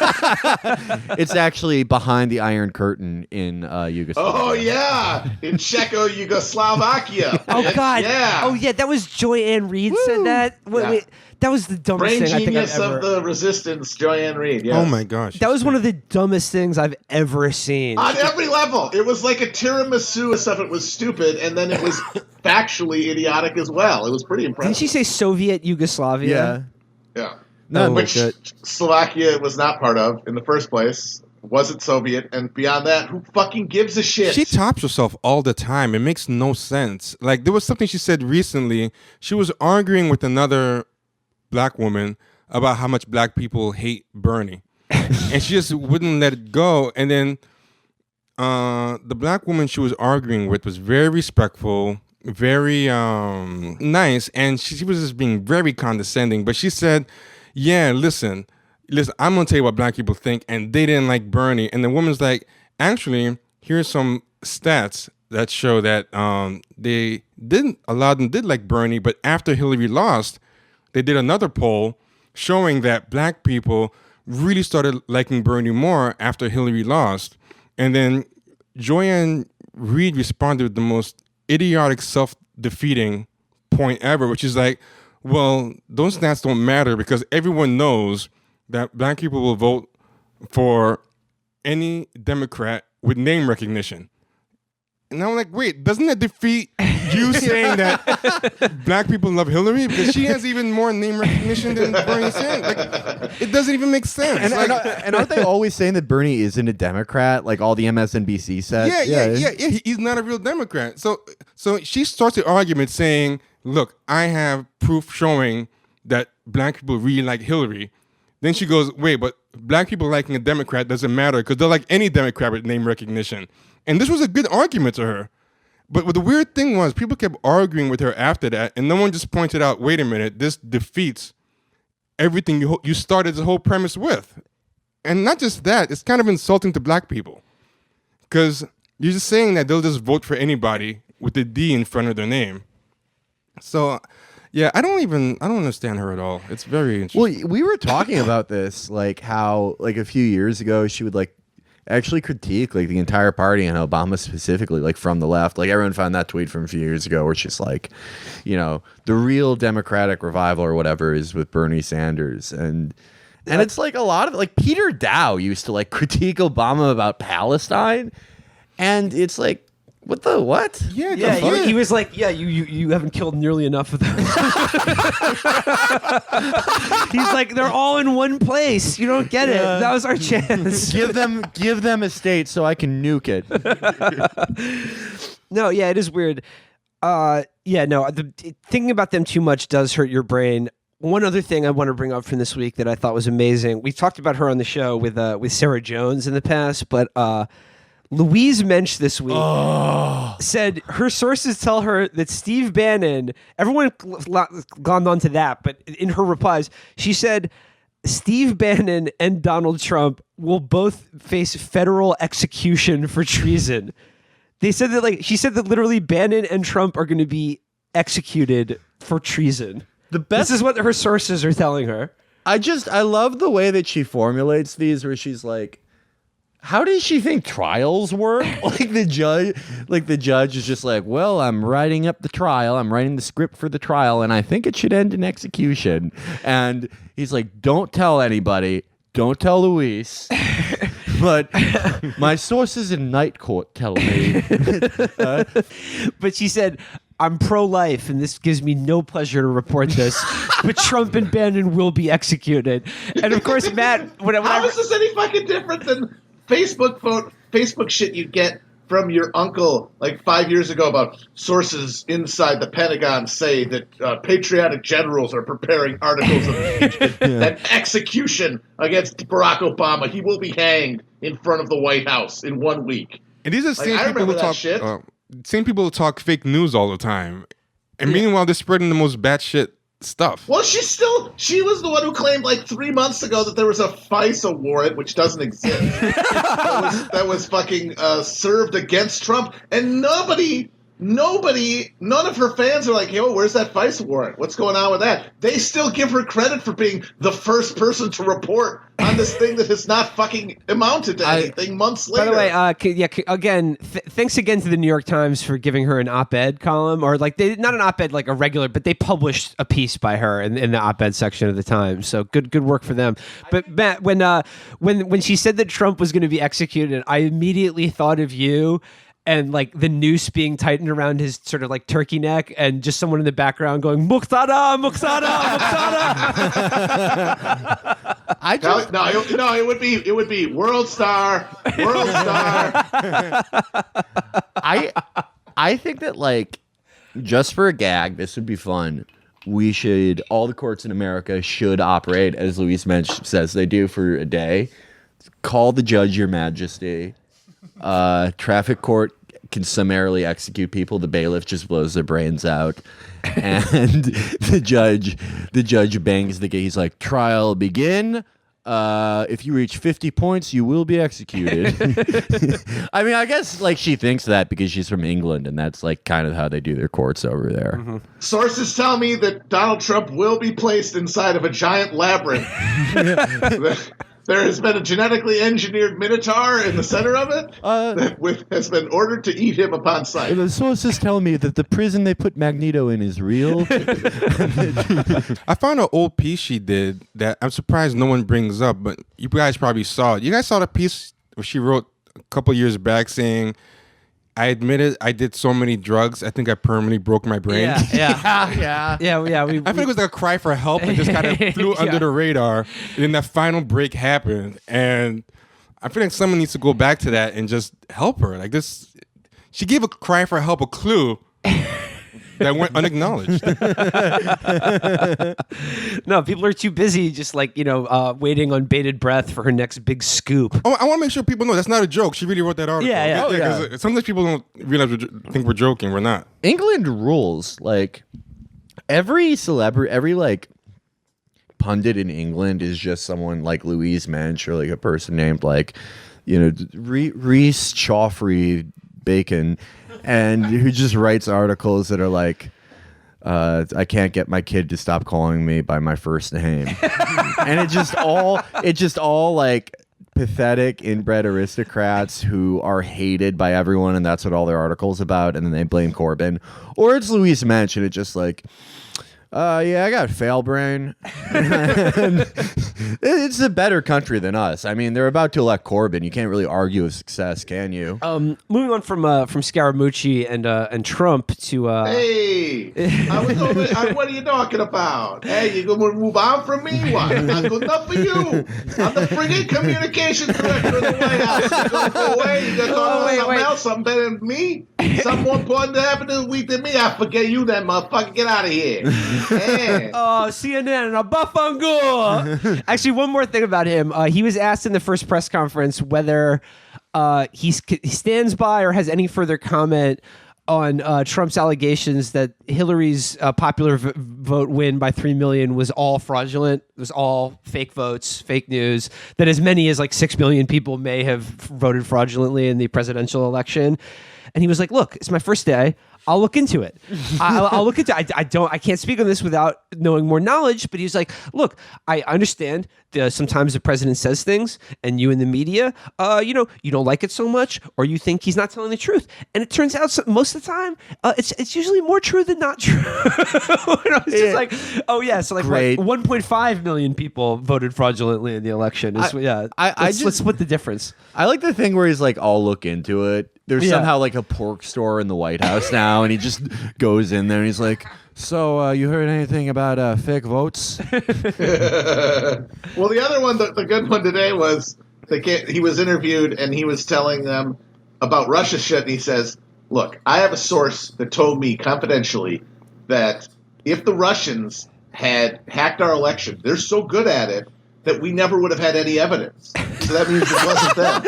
Speaker 2: It's actually behind the Iron Curtain in Yugoslavia.
Speaker 4: Oh, yeah. In Czechoslovakia.
Speaker 1: Oh, God.
Speaker 4: Yeah.
Speaker 1: Oh, yeah. That was Joy-Ann Reid said that. Wait. That was the dumbest
Speaker 4: Brain
Speaker 1: thing I think I've
Speaker 4: genius
Speaker 1: ever...
Speaker 4: of the resistance, Joy-Ann Reid. Yes.
Speaker 3: Oh my gosh.
Speaker 1: That was one of the dumbest things I've ever seen.
Speaker 4: On every level. It was like a tiramisu stuff. It was stupid, and then it was factually idiotic as well. It was pretty impressive.
Speaker 1: Didn't she say Soviet Yugoslavia?
Speaker 4: Yeah.
Speaker 2: No,
Speaker 4: which Slovakia was not part of in the first place. Wasn't Soviet, and beyond that, who fucking gives a shit?
Speaker 3: She tops herself all the time. It makes no sense. Like, there was something she said recently. She was arguing with another black woman about how much black people hate Bernie. And she just wouldn't let it go. And then the black woman she was arguing with was very respectful, very nice, and she was just being very condescending. But she said, yeah, listen, I'm going to tell you what black people think, and they didn't like Bernie. And the woman's like, actually, here's some stats that show that a lot of them did like Bernie, but after Hillary lost, they did another poll showing that black people really started liking Bernie more after Hillary lost. And then Joy-Ann Reid responded with the most idiotic, self-defeating point ever, which is like, well, those stats don't matter because everyone knows that black people will vote for any Democrat with name recognition. And I'm like, wait, doesn't that defeat you saying that black people love Hillary? Because she has even more name recognition than Bernie Sanders. Like, it doesn't even make sense.
Speaker 2: And aren't they always saying that Bernie isn't a Democrat, like all the MSNBC said?
Speaker 3: Yeah. He's not a real Democrat. So she starts the argument saying, look, I have proof showing that black people really like Hillary. Then she goes, wait, but black people liking a Democrat doesn't matter because they're like any Democrat with name recognition. And this was a good argument to her. But the weird thing was people kept arguing with her after that, and no one just pointed out, wait a minute, this defeats everything you started the whole premise with. And not just that, it's kind of insulting to black people. Because you're just saying that they'll just vote for anybody with the D in front of their name. So... yeah, I don't understand her at all. It's very interesting.
Speaker 2: Well, we were talking about this, like how, like a few years ago, she would like actually critique like the entire party and Obama specifically, like from the left. Like everyone found that tweet from a few years ago where she's like, you know, the real Democratic revival or whatever is with Bernie Sanders. And it's like a lot of like Peter Dow used to like critique Obama about Palestine. And it's like, What the what?
Speaker 3: Yeah,
Speaker 1: Yeah,
Speaker 3: the fuck?
Speaker 1: he was like, yeah, you haven't killed nearly enough of them. He's like, they're all in one place. You don't get it. That was our chance.
Speaker 2: Give them a state so I can nuke it.
Speaker 1: No, yeah, it is weird. Thinking about them too much does hurt your brain. One other thing I want to bring up from this week that I thought was amazing. We've talked about her on the show with Sarah Jones in the past, but Louise Mensch this week said her sources tell her that Steve Bannon, everyone glommed onto that, but in her replies, she said Steve Bannon and Donald Trump will both face federal execution for treason. They said that, she said that literally Bannon and Trump are going to be executed for treason. This is what her sources are telling her.
Speaker 2: I love the way that she formulates these, where she's like, how does she think trials work? The judge is just like, well, I'm writing up the trial. I'm writing the script for the trial, and I think it should end in execution. And he's like, don't tell anybody. Don't tell Louise. But my sources in night court tell me.
Speaker 1: But she said, I'm pro-life, and this gives me no pleasure to report this, but Trump and Bannon will be executed. And of course, Matt,
Speaker 4: how is this any fucking different than Facebook shit you get from your uncle 5 years ago about sources inside the Pentagon say that patriotic generals are preparing articles of impeachment and execution against Barack Obama. He will be hanged in front of the White House in 1 week.
Speaker 3: And these are the same people who talk
Speaker 4: shit.
Speaker 3: Same people who talk fake news all the time. And meanwhile, they're spreading the most batshit stuff.
Speaker 4: Well, she was the one who claimed 3 months ago that there was a FISA warrant, which doesn't exist, that was fucking served against Trump. And none of her fans are like, yo, where's that FISA warrant? What's going on with that? They still give her credit for being the first person to report on this thing that has not fucking amounted to anything months later.
Speaker 1: By the way, again, thanks again to the New York Times for giving her an op-ed column, or not an op-ed like a regular, but they published a piece by her in the op-ed section of the Times. So good work for them. But Matt, when she said that Trump was going to be executed, I immediately thought of you. And the noose being tightened around his sort of turkey neck, and just someone in the background going Muqtada, Muqtada,
Speaker 4: Muqtada. It would be World Star.
Speaker 2: I think that just for a gag, this would be fun. All the courts in America should operate as Louise Mensch says they do for a day. Call the judge, Your Majesty. Traffic court can summarily execute people. The bailiff just blows their brains out, and the judge bangs the gate. He's like, trial begin. If you reach 50 points, you will be executed. I mean, I guess she thinks that because she's from England, and that's kind of how they do their courts over there.
Speaker 4: Mm-hmm. Sources tell me that Donald Trump will be placed inside of a giant labyrinth. There has been a genetically engineered minotaur in the center of it that has been ordered to eat him upon sight.
Speaker 2: The sources tell me that the prison they put Magneto in is real.
Speaker 3: I found an old piece she did that I'm surprised no one brings up, but you guys probably saw it. You guys saw the piece where she wrote a couple years back saying, I admitted I did so many drugs, I think I permanently broke my brain.
Speaker 1: Yeah.
Speaker 3: I think it was a cry for help and just kind of flew under the radar. And then that final break happened. And I feel like someone needs to go back to that and just help her. She gave a cry for help, a clue that went unacknowledged.
Speaker 1: No, people are too busy just waiting on bated breath for her next big scoop.
Speaker 3: Oh, I want to make sure people know that's not a joke. She really wrote that article.
Speaker 1: Yeah.
Speaker 3: Because sometimes people don't realize think we're joking. We're not.
Speaker 2: England rules. Every celebrity, every pundit in England is just someone like Louise Mensch, or a person named Reese Chaufrey Bacon, and who just writes articles that are I can't get my kid to stop calling me by my first name. And it's just all pathetic inbred aristocrats who are hated by everyone, and that's what all their articles about, and then they blame Corbyn. Or it's Louise Mensch, and it's just Yeah, I got fail brain. It's a better country than us. I mean, they're about to elect Corbyn. You can't really argue with success, can you?
Speaker 1: Moving on from Scaramucci and Trump to
Speaker 4: Hey, what are you talking about? Hey, you gonna move on from me? What? Not good enough for you? I'm the friggin' communications director of the White House. You gonna go away? You gonna talk about something else? Something better than me? Something more important to happen this week than me? I forget you, that motherfucker. Get out of here. Yeah.
Speaker 1: Oh, CNN, a buffangor. Actually, one more thing about him. He was asked in the first press conference whether he stands by or has any further comment on Trump's allegations that Hillary's popular vote win by 3 million was all fraudulent, was all fake votes, fake news, that as many as like 6 million people may have voted fraudulently in the presidential election. And he was like, look, it's my first day. I'll look into it. I'll look into it. I can't speak on this without knowing more knowledge, but he's like, look, I understand sometimes the president says things and you in the media, you don't like it so much, or you think he's not telling the truth. And it turns out most of the time, it's usually more true than not true. It's just like, oh yeah. So like 1.5 million people voted fraudulently in the election. Let's split the difference.
Speaker 2: I like the thing where he's like, I'll look into it. There's somehow like a pork store in the White House now, and he just goes in there and he's like, so you heard anything about fake votes?
Speaker 4: Well, the other one, the good one today was he was interviewed and he was telling them about Russia shit, and he says, look, I have a source that told me confidentially that if the Russians had hacked our election, they're so good at it that we never would have had any evidence. So that means it wasn't them.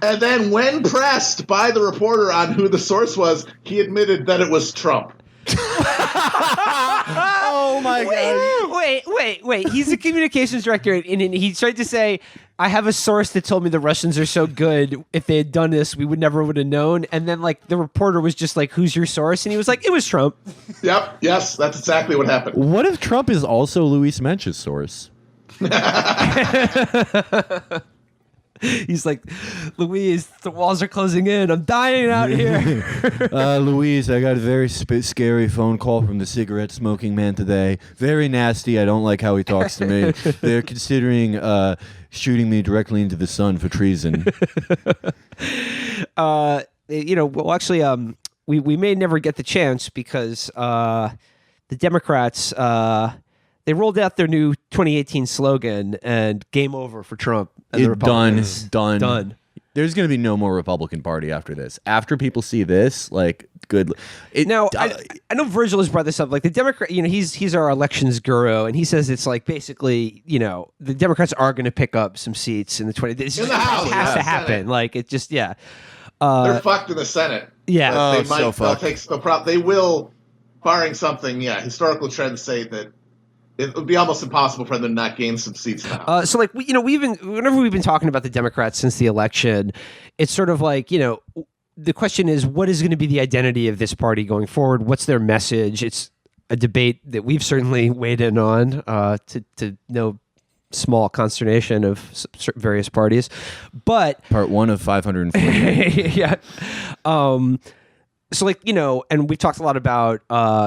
Speaker 4: And then when pressed by the reporter on who the source was, he admitted that it was Trump.
Speaker 2: Oh my God.
Speaker 1: Wait. He's a communications director, and he tried to say, I have a source that told me the Russians are so good. If they had done this, we would never have known. And then like the reporter was just like, who's your source? And he was like, it was Trump.
Speaker 4: Yep. Yes, that's exactly what happened.
Speaker 2: What if Trump is also Louise Mensch's source?
Speaker 1: He's like, Louise, the walls are closing in. I'm dying out here.
Speaker 2: Louise, I got a very scary phone call from the cigarette smoking man today. Very nasty. I don't like how he talks to me. They're considering shooting me directly into the sun for treason. We may never get the chance because the Democrats they rolled out their new 2018 slogan, and game over for Trump and the Republicans. Done. There's going to be no more Republican Party after this. After people see this, like, good.
Speaker 1: I know Virgil has brought this up. Like the Democrat, he's our elections guru, and he says it's like basically, the Democrats are going to pick up some seats in the 20. It has to happen. Senate. Like it just,
Speaker 4: they're fucked in the Senate.
Speaker 1: Yeah,
Speaker 4: so fucked. They will, barring something. Yeah, historical trends say that it would be almost impossible for them to not gain some seats now.
Speaker 1: So, like, whenever we've been talking about the Democrats since the election, it's sort of like, the question is, what is going to be the identity of this party going forward? What's their message? It's a debate that we've certainly weighed in on to no small consternation of various parties. But
Speaker 2: part one of 540.
Speaker 1: Yeah. So, like, and we've talked a lot about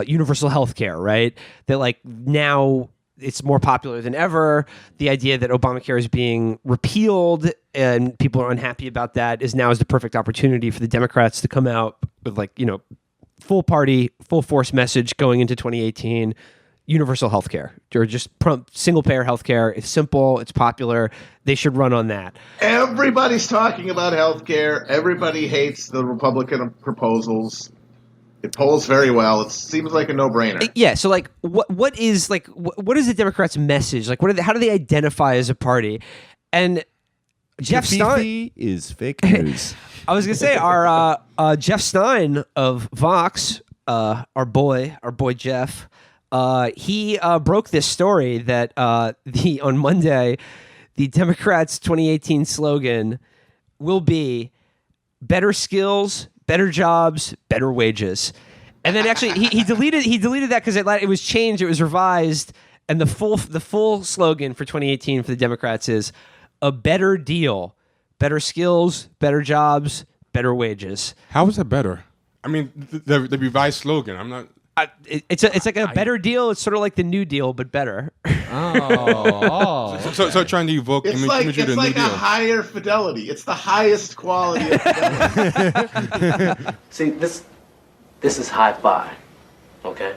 Speaker 1: universal health care, right? That, like, now it's more popular than ever. The idea that Obamacare is being repealed and people are unhappy about that is the perfect opportunity for the Democrats to come out with, like, full party, full force message going into 2018. Universal health care, or just single payer health care. It's simple, it's popular. They should run on that.
Speaker 4: Everybody's talking about health care. Everybody hates the Republican proposals. It polls very well. It seems like a no-brainer.
Speaker 1: Yeah. So, like, what is the Democrats' message? Like, how do they identify as a party? And Jeff Stein
Speaker 2: is fake news.
Speaker 1: I was gonna say our Jeff Stein of Vox, our boy Jeff. He broke this story that on Monday, the Democrats' 2018 slogan will be better skills, better jobs, better wages. And then actually he deleted that because it was changed, it was revised, and the full slogan for 2018 for the Democrats is a better deal, better skills, better jobs, better wages.
Speaker 3: How is that better? I mean, the revised slogan. I'm not.
Speaker 1: It's like a better deal. It's sort of like the New Deal, but better.
Speaker 3: So trying to evoke imagery of the New
Speaker 4: like a
Speaker 3: Deal.
Speaker 4: higher fidelity. It's the highest quality of fidelity.
Speaker 5: See, this is hi-fi, okay?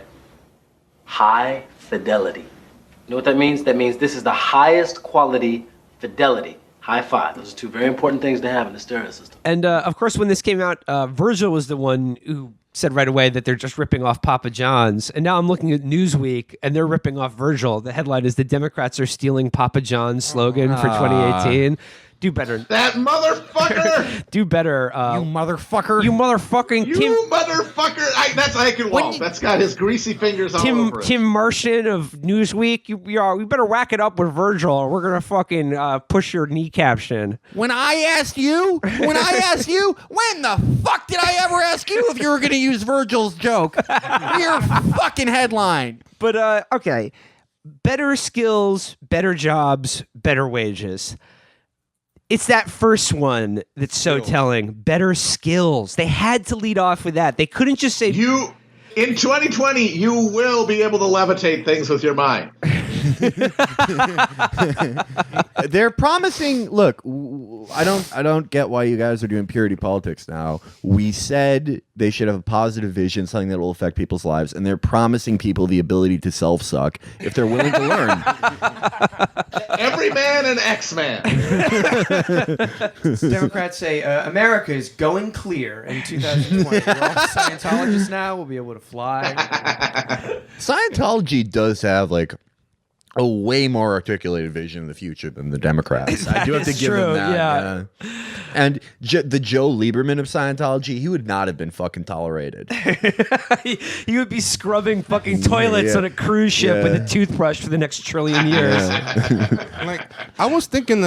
Speaker 5: High fidelity. You know what that means? That means this is the highest quality fidelity. Hi-fi. Those are two very important things to have in the stereo system.
Speaker 1: And of course, when this came out, Virgil was the one who said right away that they're just ripping off Papa John's. And now I'm looking at Newsweek, and they're ripping off Virgil. The headline is "The Democrats are stealing Papa John's slogan for 2018." Do better.
Speaker 4: That motherfucker!
Speaker 1: Do better.
Speaker 2: You motherfucker.
Speaker 1: You motherfucking
Speaker 4: You motherfucker! That's Eichenwald. That's got his greasy fingers all over it.
Speaker 1: Tim Martian of Newsweek. We better whack it up with Virgil, or we're gonna fucking push your kneecaps in.
Speaker 2: When I asked you, when the fuck did I ever ask you if you were going to use Virgil's joke? Your fucking headline.
Speaker 1: But okay, better skills, better jobs, better wages. It's that first one that's so telling. Better skills. They had to lead off with that. They couldn't just say
Speaker 4: In 2020, you will be able to levitate things with your mind.
Speaker 2: They're promising. Look, I don't get why you guys are doing purity politics now. We said they should have a positive vision, something that will affect people's lives, and they're promising people the ability to self-suck if they're willing to learn.
Speaker 4: Every man an X-Man.
Speaker 6: Democrats say America is going clear in 2020. We're all Scientologists now. We'll be able to fly.
Speaker 2: Scientology does have like a way more articulated vision of the future than the Democrats. I do have to give them that. Yeah. And the Joe Lieberman of Scientology, he would not have been fucking tolerated.
Speaker 1: he would be scrubbing fucking toilets on a cruise ship with a toothbrush for the next trillion years.
Speaker 3: Like I was thinking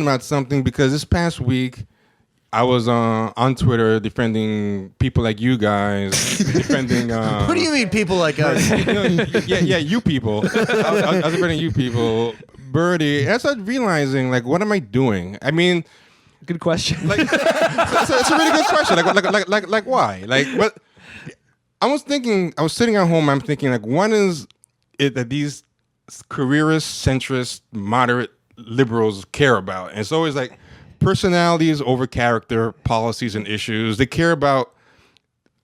Speaker 3: about something because this past week I was on Twitter defending people like you guys. Defending.
Speaker 2: What do you mean, people like us?
Speaker 3: You people. I was defending you people. Birdie. And I started realizing, like, what am I doing? I mean,
Speaker 1: good question.
Speaker 3: Like, it's a really good question. Like, why? Like, what? I was sitting at home. I'm thinking, like, one is it that these careerist, centrist, moderate liberals care about, and it's always like personalities over character, policies, and issues. They care about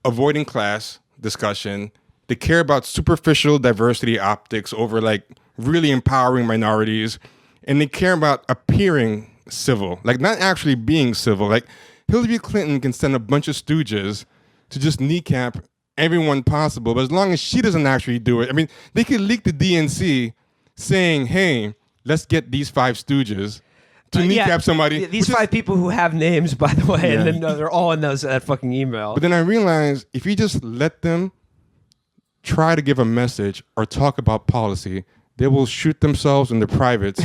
Speaker 3: avoiding class discussion. They care about superficial diversity optics over like really empowering minorities. And they care about appearing civil, like not actually being civil. Like Hillary Clinton can send a bunch of stooges to just kneecap everyone possible, but as long as she doesn't actually do it, I mean, they could leak the DNC saying, hey, let's get these 5 stooges to kneecap somebody.
Speaker 1: These 5 people who have names, by the way, and then they're all in that fucking email.
Speaker 3: But then I realized if you just let them try to give a message or talk about policy, they will shoot themselves in the privates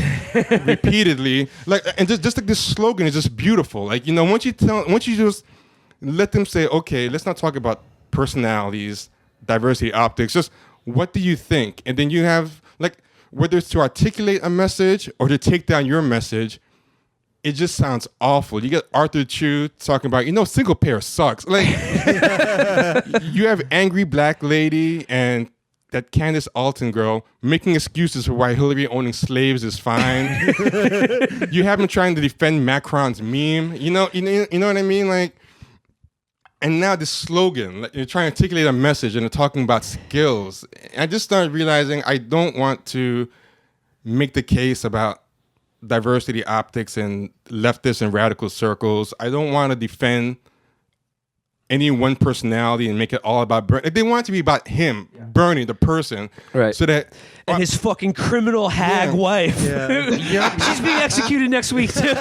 Speaker 3: repeatedly. Like, and just like this slogan is just beautiful. Like, you know, once you just let them say, okay, let's not talk about personalities, diversity optics, just what do you think? And then you have like whether it's to articulate a message or to take down your message. It just sounds awful. You get Arthur Chu talking about, single payer sucks. Like, you have angry black lady and that Candace Alton girl making excuses for why Hillary owning slaves is fine. You have him trying to defend Macron's meme. You know what I mean? Like, and now this slogan, like, you're trying to articulate a message and they're talking about skills. I just started realizing I don't want to make the case about diversity optics and leftist and radical circles. I don't want to defend any one personality and make it all about Bernie. They want it to be about him, Bernie, the person.
Speaker 1: Right.
Speaker 3: So that
Speaker 1: and his fucking criminal hag wife. Yeah. She's being executed next week too.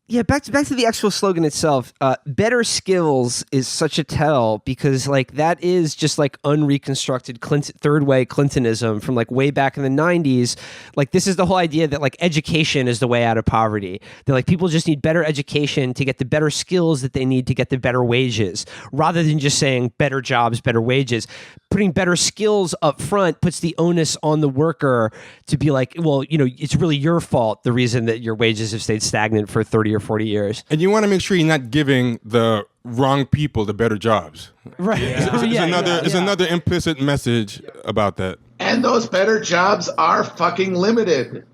Speaker 1: Yeah, back to the actual slogan itself. Better skills is such a tell because like that is just like unreconstructed third way Clintonism from like way back in the 90s. Like this is the whole idea that like education is the way out of poverty. That like people just need better education to get the better skills that they need to get the better wages, rather than just saying better jobs, better wages. Putting better skills up front puts the onus on the worker to be like, well, it's really your fault, the reason that your wages have stayed stagnant for 30 or 40 years.
Speaker 3: And you want to make sure you're not giving the wrong people the better jobs.
Speaker 1: Right.
Speaker 3: There's another implicit message about that.
Speaker 4: And those better jobs are fucking limited.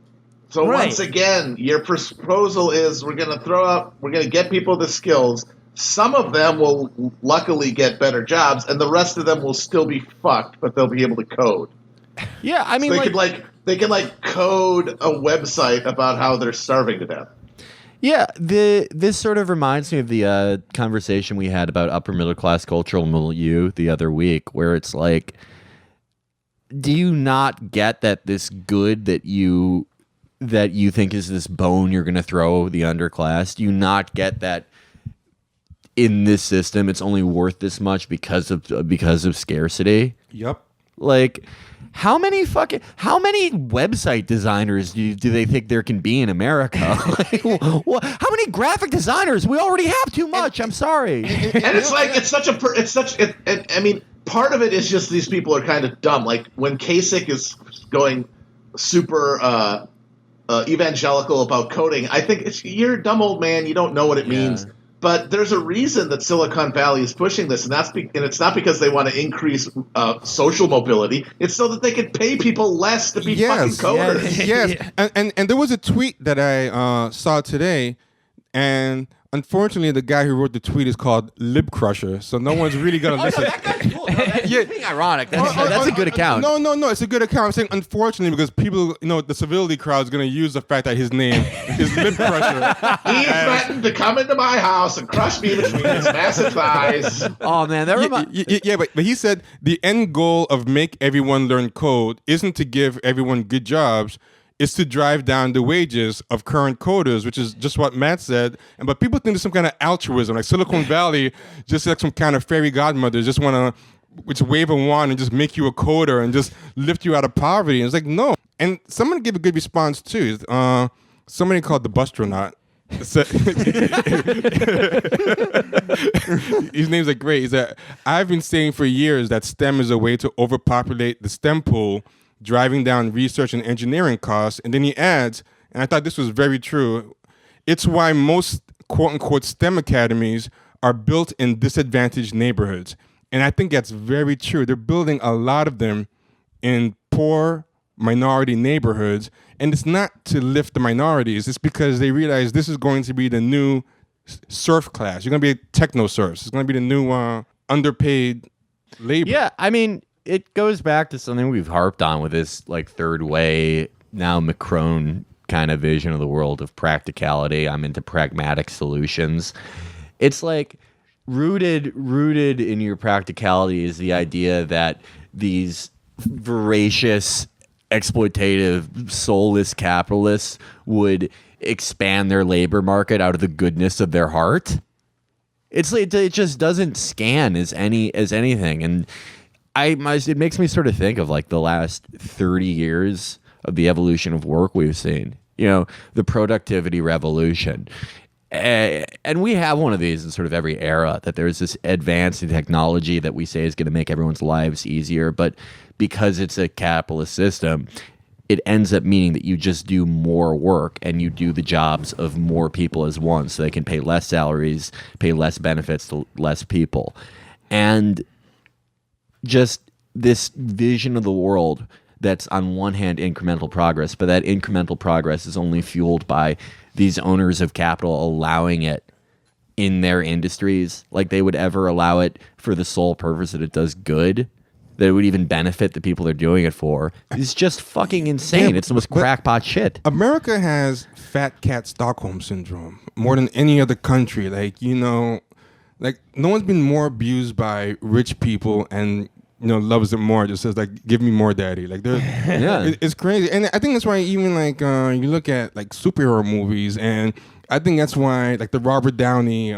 Speaker 4: So
Speaker 1: Right.
Speaker 4: once again, your proposal is we're going to get people the skills. Some of them will luckily get better jobs, and the rest of them will still be fucked, but they'll be able to code.
Speaker 2: Yeah, I mean,
Speaker 4: So they can code a website about how they're starving to death.
Speaker 2: yeah, this sort of reminds me of the conversation we had about upper middle class cultural milieu the other week, where it's like, do you not get that this good that you think is this bone you're going to throw the underclass? Do you not get that in this system it's only worth this much because of scarcity?
Speaker 3: Yep.
Speaker 2: Like, how many website designers do they think there can be in America? Like, how many graphic designers? We already have too much. I'm sorry.
Speaker 4: And I mean, part of it is just these people are kind of dumb. Like when Kasich is going super evangelical about coding, I think you're a dumb old man. You don't know what it means. But there's a reason that Silicon Valley is pushing this, and it's not because they want to increase social mobility. It's so that they can pay people less to be fucking coders.
Speaker 3: Yes. And there was a tweet that I saw today, and unfortunately, the guy who wrote the tweet is called Lib Crusher, so no one's really gonna listen.
Speaker 2: That guy's cool. That's being ironic. That's a good account.
Speaker 3: No, it's a good account. I'm saying unfortunately because people, the civility crowd is going to use the fact that his name is Lib Crusher.
Speaker 4: He threatened to come into my house and crush me between his massive thighs.
Speaker 2: Oh man, that reminds.
Speaker 3: Yeah, but he said the end goal of make everyone learn code isn't to give everyone good jobs. Is to drive down the wages of current coders, which is just what Matt said. But people think there's some kind of altruism, like Silicon Valley, just like some kind of fairy godmother, just want to wave a wand and just make you a coder and just lift you out of poverty. And it's like, no. And someone gave a good response too. Somebody called the Bustronaut. His name's like great. He said, I've been saying for years that STEM is a way to overpopulate the STEM pool, driving down research and engineering costs. And then he adds, and I thought this was very true, it's why most quote-unquote STEM academies are built in disadvantaged neighborhoods. And I think that's very true. They're building a lot of them in poor minority neighborhoods. And it's not to lift the minorities. It's because they realize this is going to be the new surf class. You're going to be techno surfs. It's going to be the new underpaid labor.
Speaker 2: Yeah, I mean, it goes back to something we've harped on with this like third way, now Macron kind of vision of the world of practicality. I'm into pragmatic solutions. It's like rooted in your practicality is the idea that these voracious, exploitative, soulless capitalists would expand their labor market out of the goodness of their heart. It's like it just doesn't scan as anything, and it makes me sort of think of like the last 30 years of the evolution of work we've seen. The productivity revolution. And we have one of these in sort of every era, that there's this advance in technology that we say is going to make everyone's lives easier. But because it's a capitalist system, it ends up meaning that you just do more work and you do the jobs of more people as one, so they can pay less salaries, pay less benefits to less people. And just this vision of the world that's on one hand incremental progress, but that incremental progress is only fueled by these owners of capital allowing it in their industries, like they would ever allow it for the sole purpose that it does good, that it would even benefit the people they're doing it for. It's just fucking insane.
Speaker 3: Yeah,
Speaker 2: it's the most crackpot shit.
Speaker 3: America has fat cat Stockholm syndrome more than any other country. Like no one's been more abused by rich people and loves it more. Just says like, give me more, daddy. Like it's crazy. And I think that's why even like you look at like superhero movies, and I think that's why like the Robert Downey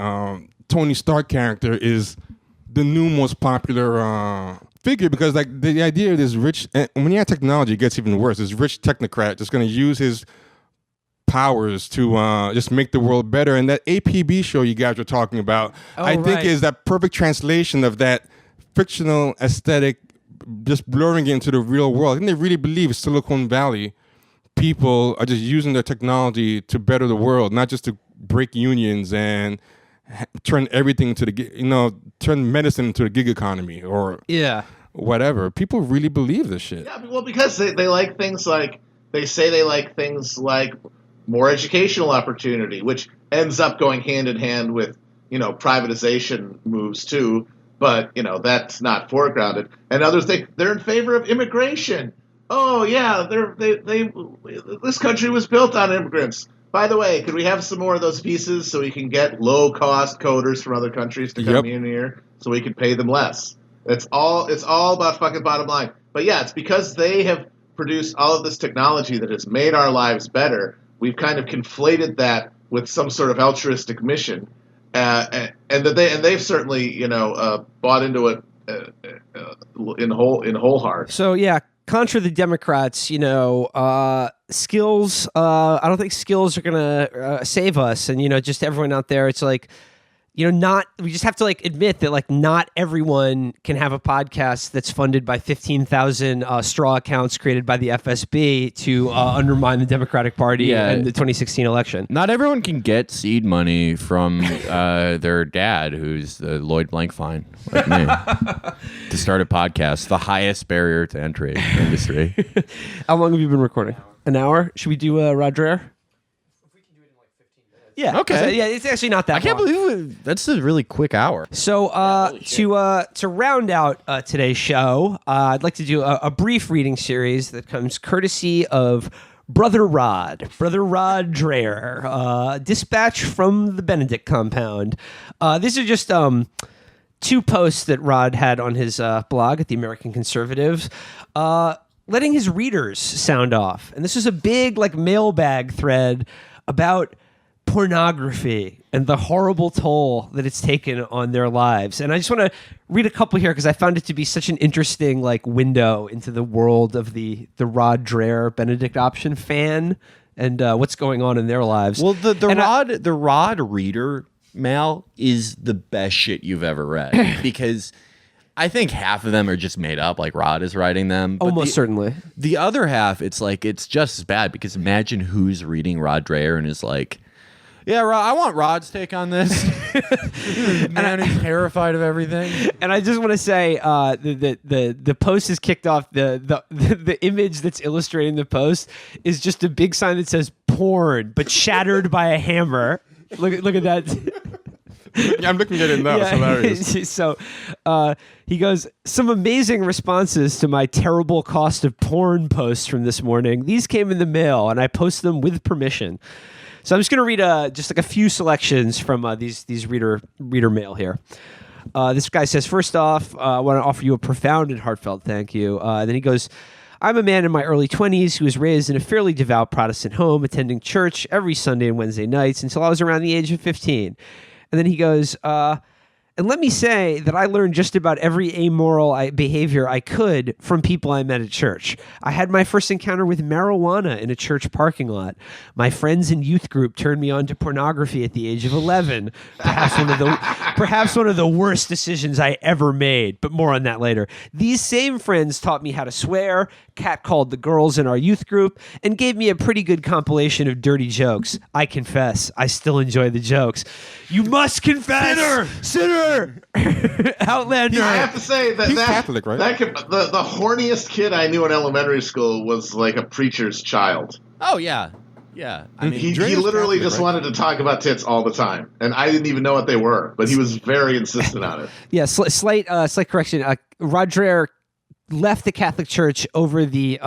Speaker 3: Tony Stark character is the new most popular figure, because like the idea of this rich, and when you have technology, it gets even worse. This rich technocrat just going to use his powers to just make the world better. And that APB show you guys were talking about, I think is that perfect translation of that fictional aesthetic, just blurring it into the real world. I think they really believe Silicon Valley people are just using their technology to better the world, not just to break unions and turn everything to turn medicine into the gig economy or whatever. People really believe this shit.
Speaker 4: Yeah, well, because they like things like, they say they like things like more educational opportunity, which ends up going hand in hand with, privatization moves too. But, that's not foregrounded. And others they're in favor of immigration. Oh, yeah, this country was built on immigrants. By the way, could we have some more of those pieces so we can get low-cost coders from other countries to come in here so we can pay them less? It's all about fucking bottom line. But yeah, it's because they have produced all of this technology that has made our lives better. We've kind of conflated that with some sort of altruistic mission, and they've certainly bought into it in whole heart.
Speaker 1: So yeah, contra the Democrats, skills. I don't think skills are gonna save us, and just everyone out there. It's like. We just have to admit that not everyone can have a podcast that's funded by 15,000 straw accounts created by the FSB to undermine the Democratic Party in the 2016 election.
Speaker 2: Not everyone can get seed money from their dad, who's the Lloyd Blankfein, like me, to start a podcast. The highest barrier to entry in the industry.
Speaker 1: How long have you been recording? An hour? Should we do Rod Dreher? Yeah.
Speaker 2: Okay.
Speaker 1: Yeah, it's actually not that.
Speaker 2: I can't believe that's a really quick hour.
Speaker 1: So to round out today's show, I'd like to do a brief reading series that comes courtesy of Brother Rod Dreher, dispatch from the Benedict compound. These are just 2 posts that Rod had on his blog at the American Conservative, letting his readers sound off. And this is a big mailbag thread about pornography and the horrible toll that it's taken on their lives. And I just want to read a couple here because I found it to be such an interesting window into the world of the Rod Dreher Benedict option fan and what's going on in their lives.
Speaker 2: Well, the Rod reader mail is the best shit you've ever read because I think half of them are just made up, like Rod is writing them. But
Speaker 1: Almost certainly.
Speaker 2: The other half, it's just as bad because imagine who's reading Rod Dreher and is like, yeah, I want Rod's take on this. Man who's terrified of everything.
Speaker 1: And I just want to say the post is kicked off. The image that's illustrating the post is just a big sign that says porn, but shattered by a hammer. Look at that.
Speaker 3: Yeah, I'm looking at it now. It's hilarious.
Speaker 1: So he goes, some amazing responses to my terrible cost of porn post from this morning. These came in the mail, and I post them with permission. So I'm just going to read just a few selections from these reader mail here. This guy says, first off, I want to offer you a profound and heartfelt thank you. Then he goes, I'm a man in my early 20s who was raised in a fairly devout Protestant home, attending church every Sunday and Wednesday nights until I was around the age of 15. And then he goes, and let me say that I learned just about every amoral behavior I could from people I met at church. I had my first encounter with marijuana in a church parking lot. My friends and youth group turned me on to pornography at the age of 11. Perhaps one of the worst decisions I ever made, but more on that later. These same friends taught me how to swear, catcalled the girls in our youth group, and gave me a pretty good compilation of dirty jokes. I confess, I still enjoy the jokes. You must confess! Sinner! Outlander!
Speaker 4: I have to say that
Speaker 3: He's Catholic, right?
Speaker 4: The horniest kid I knew in elementary school was like a preacher's child.
Speaker 2: Oh, yeah. Yeah. I mean,
Speaker 4: He
Speaker 3: Dreher's
Speaker 4: literally
Speaker 3: Catholic,
Speaker 4: just
Speaker 3: right?
Speaker 4: wanted to talk about tits all the time. And I didn't even know what they were, but he was very insistent on it.
Speaker 1: Yeah, slight correction. Rod Dreher left the Catholic Church over the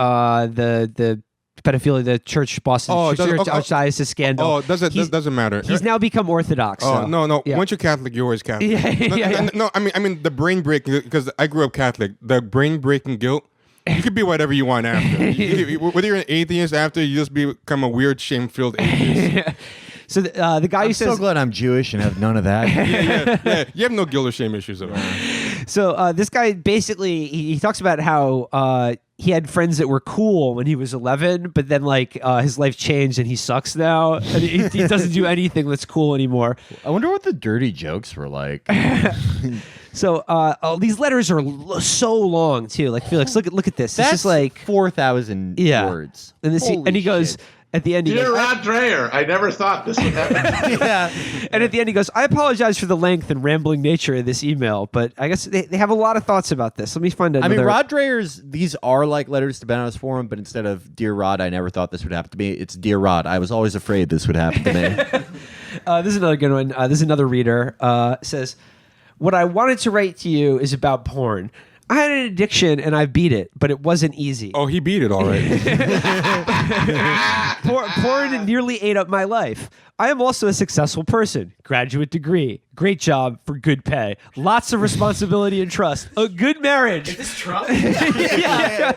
Speaker 1: pedophilia, the church Boston Archdiocese scandal.
Speaker 3: Oh, doesn't matter.
Speaker 1: He's now become Orthodox.
Speaker 3: Oh
Speaker 1: so,
Speaker 3: no!
Speaker 1: yeah.
Speaker 3: Once you're Catholic, you're always Catholic.
Speaker 1: Yeah.
Speaker 3: No, I mean the brain breaking, because I grew up Catholic. The brain breaking guilt. You could be whatever you want after. Whether you're an atheist after, you just become a weird, shame-filled atheist.
Speaker 1: So the guy who
Speaker 2: I'm
Speaker 1: says,
Speaker 2: so glad I'm Jewish and have none of that.
Speaker 3: Yeah. You have no guilt or shame issues at all.
Speaker 1: so this guy basically he talks about how he had friends that were cool when he was 11, but then his life changed and he sucks now. And he doesn't do anything that's cool anymore.
Speaker 2: I wonder what the dirty jokes were like.
Speaker 1: So these letters are so long too. Like Felix, look at this. This is like
Speaker 2: 4,000 words.
Speaker 1: And he goes,
Speaker 2: shit.
Speaker 1: At the end, he
Speaker 4: Dear
Speaker 1: goes,
Speaker 4: Rod Dreher, I never thought this would happen.
Speaker 2: Yeah.
Speaker 1: and at the end he goes, I apologize for the length and rambling nature of this email, but I guess they have a lot of thoughts about this. Let me find another.
Speaker 2: I mean, Rod Dreher's, these are like letters to Ben on his forum, but instead of Dear Rod, I never thought this would happen to me, it's Dear Rod, I was always afraid this would happen to me.
Speaker 1: This is another good one. This is another reader. Says, what I wanted to write to you is about porn. I had an addiction and I beat it, but it wasn't easy.
Speaker 3: Oh, he beat it already.
Speaker 1: Porn nearly ate up my life. I am also a successful person. Graduate degree. Great job for good pay. Lots of responsibility and trust. A good marriage.
Speaker 6: Is this Trump?
Speaker 1: yeah.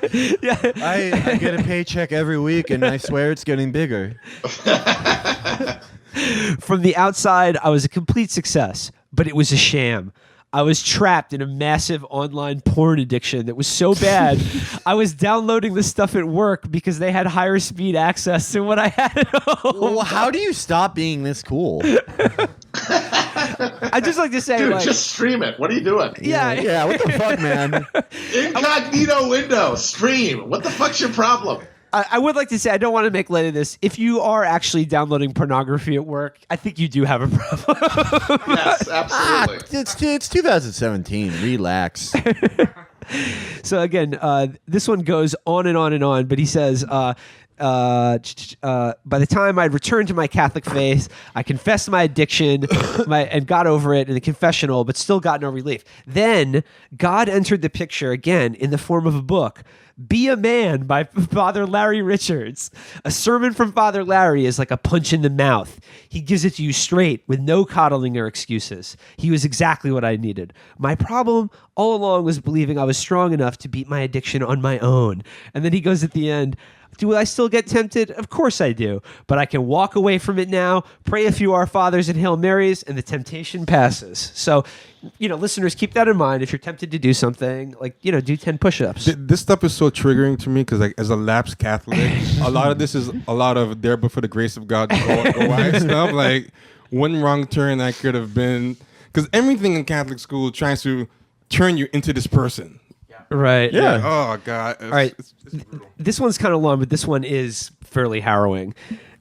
Speaker 2: I get a paycheck every week, and I swear it's getting bigger.
Speaker 1: From the outside, I was a complete success, but it was a sham. I was trapped in a massive online porn addiction that was so bad, I was downloading the stuff at work because they had higher speed access than what I had at home.
Speaker 2: Well, how do you stop being this cool?
Speaker 1: I'd just like to say,
Speaker 4: Dude,
Speaker 1: like,
Speaker 4: just stream it. What are you doing?
Speaker 2: Yeah, what the fuck, man?
Speaker 4: Incognito window, stream. What the fuck's your problem?
Speaker 1: I would like to say, I don't want to make light of this. If you are actually downloading pornography at work, I think you do have a problem.
Speaker 4: Yes, absolutely.
Speaker 2: It's 2017. Relax.
Speaker 1: So again, this one goes on and on and on, but he says, by the time I'd returned to my Catholic faith, I confessed my addiction and got over it in the confessional, but still got no relief. Then God entered the picture again in the form of a book. Be a Man by Father Larry Richards. A sermon from Father Larry is like a punch in the mouth. He gives it to you straight with no coddling or excuses. He was exactly what I needed. My problem all along was believing I was strong enough to beat my addiction on my own. And then he goes at the end, do I still get tempted? Of course I do. But I can walk away from it now, pray a few Our Fathers and Hail Marys, and the temptation passes. So, listeners, keep that in mind. If you're tempted to do something, do 10 push-ups.
Speaker 3: This stuff is so triggering to me because, like, as a lapsed Catholic, a lot of this is a lot of there, but for the grace of God, go wide stuff. Like, one wrong turn I could have been, because everything in Catholic school tries to turn you into this person.
Speaker 1: Right.
Speaker 2: Yeah.
Speaker 3: Oh God.
Speaker 1: All right. This one's kind of long, but this one is fairly harrowing.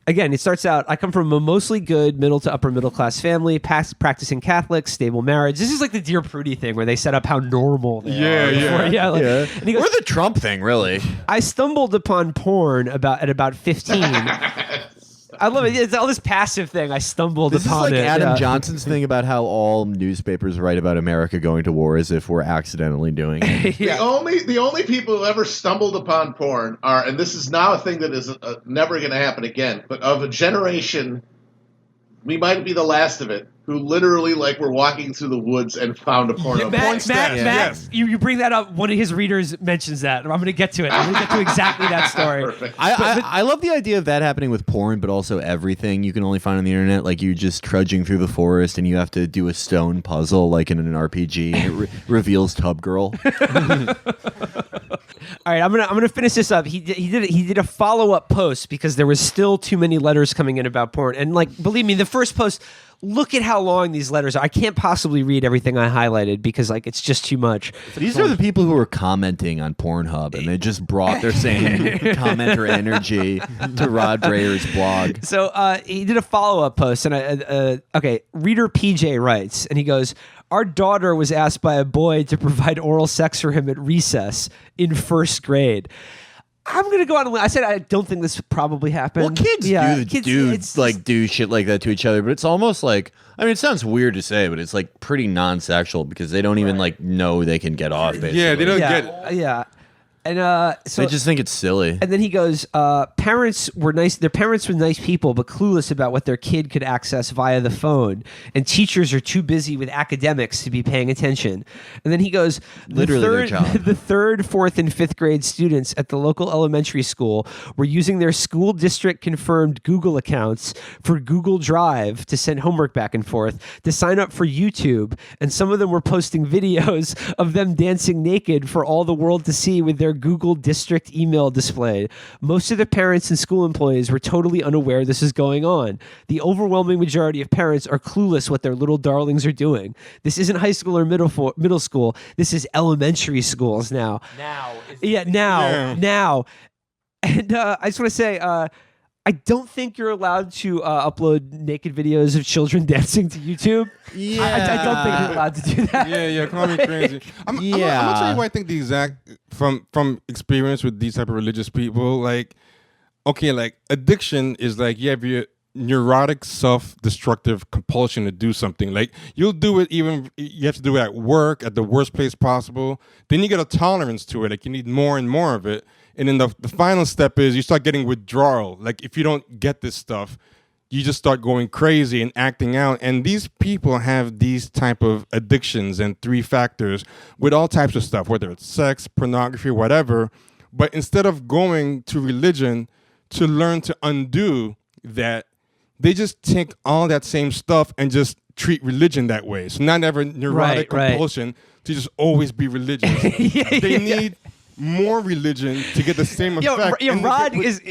Speaker 1: Again, it starts out, I come from a mostly good middle to upper middle class family, practicing Catholic, stable marriage. This is like the Dear Prudie thing where they set up how normal they are.
Speaker 2: Yeah.
Speaker 1: And he goes,
Speaker 2: Or the Trump thing, really.
Speaker 1: I stumbled upon porn at about 15. I love it. It's all this passive thing. I stumbled
Speaker 2: This is
Speaker 1: upon
Speaker 2: like
Speaker 1: it.
Speaker 2: Adam
Speaker 1: Yeah.
Speaker 2: Johnson's thing about how all newspapers write about America going to war as if we're accidentally doing it.
Speaker 1: Yeah.
Speaker 4: The only people who ever stumbled upon porn are, and this is now a thing that is never going to happen again, but of a generation, we might be the last of it, who literally were walking through the woods and found a porno.
Speaker 1: Matt, you bring that up. One of his readers mentions that. I'm going to get to it. I'm going to get to exactly that story.
Speaker 4: Perfect.
Speaker 2: I love the idea of that happening with porn, but also everything you can only find on the internet. Like you just trudging through the forest and you have to do a stone puzzle like in an RPG, and it reveals Tub Girl.
Speaker 1: All right, I'm gonna finish this up. He did a follow-up post because there was still too many letters coming in about porn, and believe me, the first post. Look at how long these letters are. I can't possibly read everything I highlighted because it's just too much.
Speaker 2: These are the people who are commenting on Pornhub, and they just brought their same commenter energy to Rod Dreher's blog.
Speaker 1: So he did a follow-up post, and reader PJ writes, and he goes, our daughter was asked by a boy to provide oral sex for him at recess in first grade. I'm gonna go on. I said I don't think this probably happened.
Speaker 2: Well, kids do shit like that to each other, but it's almost like, I mean, it sounds weird to say, but it's like pretty non-sexual because they don't even know they can get off. Basically.
Speaker 3: Yeah, they don't get it.
Speaker 1: Yeah. And so
Speaker 2: I just think it's silly.
Speaker 1: And then he goes, parents were nice. Their parents were nice people, but clueless about what their kid could access via the phone. And teachers are too busy with academics to be paying attention. And then he goes,
Speaker 2: literally their job.
Speaker 1: The third, fourth, and fifth grade students at the local elementary school were using their school district confirmed Google accounts for Google Drive to send homework back and forth, to sign up for YouTube. And some of them were posting videos of them dancing naked for all the world to see with their Google district email displayed. Most of the parents and school employees were totally unaware this is going on. The overwhelming majority of parents are clueless what their little darlings are doing. This isn't high school or middle school. This is elementary schools now. Now. And I just want to say, I don't think you're allowed to upload naked videos of children dancing to YouTube.
Speaker 2: Yeah.
Speaker 1: I don't think you're allowed to do that.
Speaker 3: Yeah, call me crazy. I'm gonna tell you what I think the exact from experience with these type of religious people. Like, okay, like addiction is like you have your neurotic self-destructive compulsion to do something. Like you'll do it even you have to do it at work at the worst place possible. Then you get a tolerance to it. Like you need more and more of it. And then the final step is you start getting withdrawal. Like if you don't get this stuff, you just start going crazy and acting out. And these people have these type of addictions and 3 factors with all types of stuff, whether it's sex, pornography, whatever. But instead of going to religion to learn to undo that, they just take all that same stuff and just treat religion that way. So not ever neurotic compulsion to just always be religious. They need more religion to get the same effect.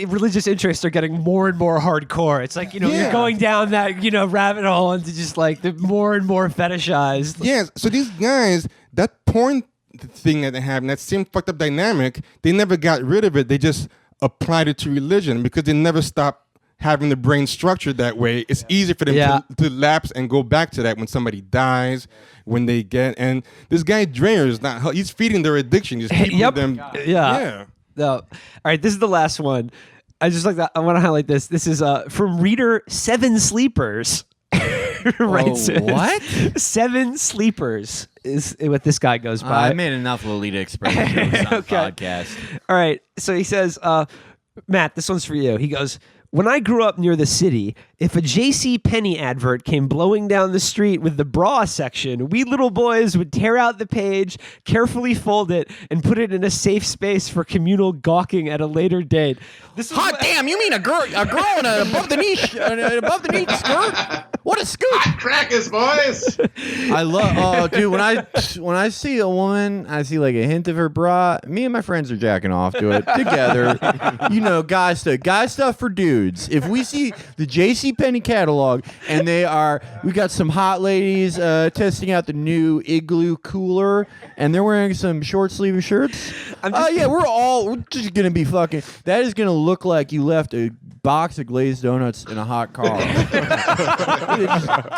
Speaker 1: Religious interests are getting more and more hardcore. It's like, you're going down that, rabbit hole into just like the more and more fetishized.
Speaker 3: Yes. So these guys, that porn thing that they have, and that same fucked up dynamic, they never got rid of it. They just applied it to religion because they never stopped having the brain structured that way. It's easy for them to lapse and go back to that when somebody dies, when they get. And this guy Dreher is not. He's feeding their addiction. He's keeping them.
Speaker 1: Yeah. No. All right. This is the last one. I just like that. I want to highlight this. This is from reader 7 Sleepers. Writes
Speaker 2: what?
Speaker 1: 7 Sleepers is what this guy goes by.
Speaker 2: I made enough Lolita Express jokes on podcast.
Speaker 1: All right. So he says, Matt, this one's for you. He goes, when I grew up near the city, if a J.C. Penney advert came blowing down the street with the bra section, we little boys would tear out the page, carefully fold it, and put it in a safe space for communal gawking at a later date.
Speaker 2: Hot damn! You mean a girl in a above the knee skirt? What a scoop!
Speaker 4: Hot crackers, boys!
Speaker 2: I love. Dude, when I see a woman, I see like a hint of her bra. Me and my friends are jacking off to it together. Guy stuff for dudes. If we see the J.C. Penney catalog and we got some hot ladies testing out the new Igloo cooler, and they're wearing some short sleeve shirts. We're just gonna be fucking. That is gonna look like you left a box of glazed donuts in a hot car.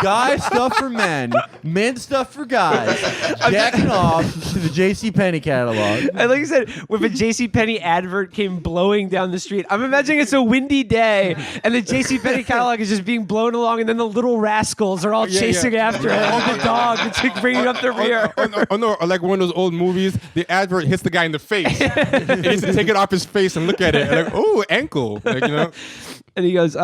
Speaker 2: Guy stuff for men, men stuff for guys. Jacking off to the J.C. Penney catalog.
Speaker 1: And like I said, if a J.C. Penney advert came blowing down the street, I'm imagining it's a windy day, and the J.C. Penney catalog is just being blown along, and then the little rascals are all chasing after it, and the dog is like bringing up the rear.
Speaker 3: Or like one of those old movies, the advert hits the guy in the face. He needs to take it off his face and look at it. And like, oh, ankle.
Speaker 1: And he goes,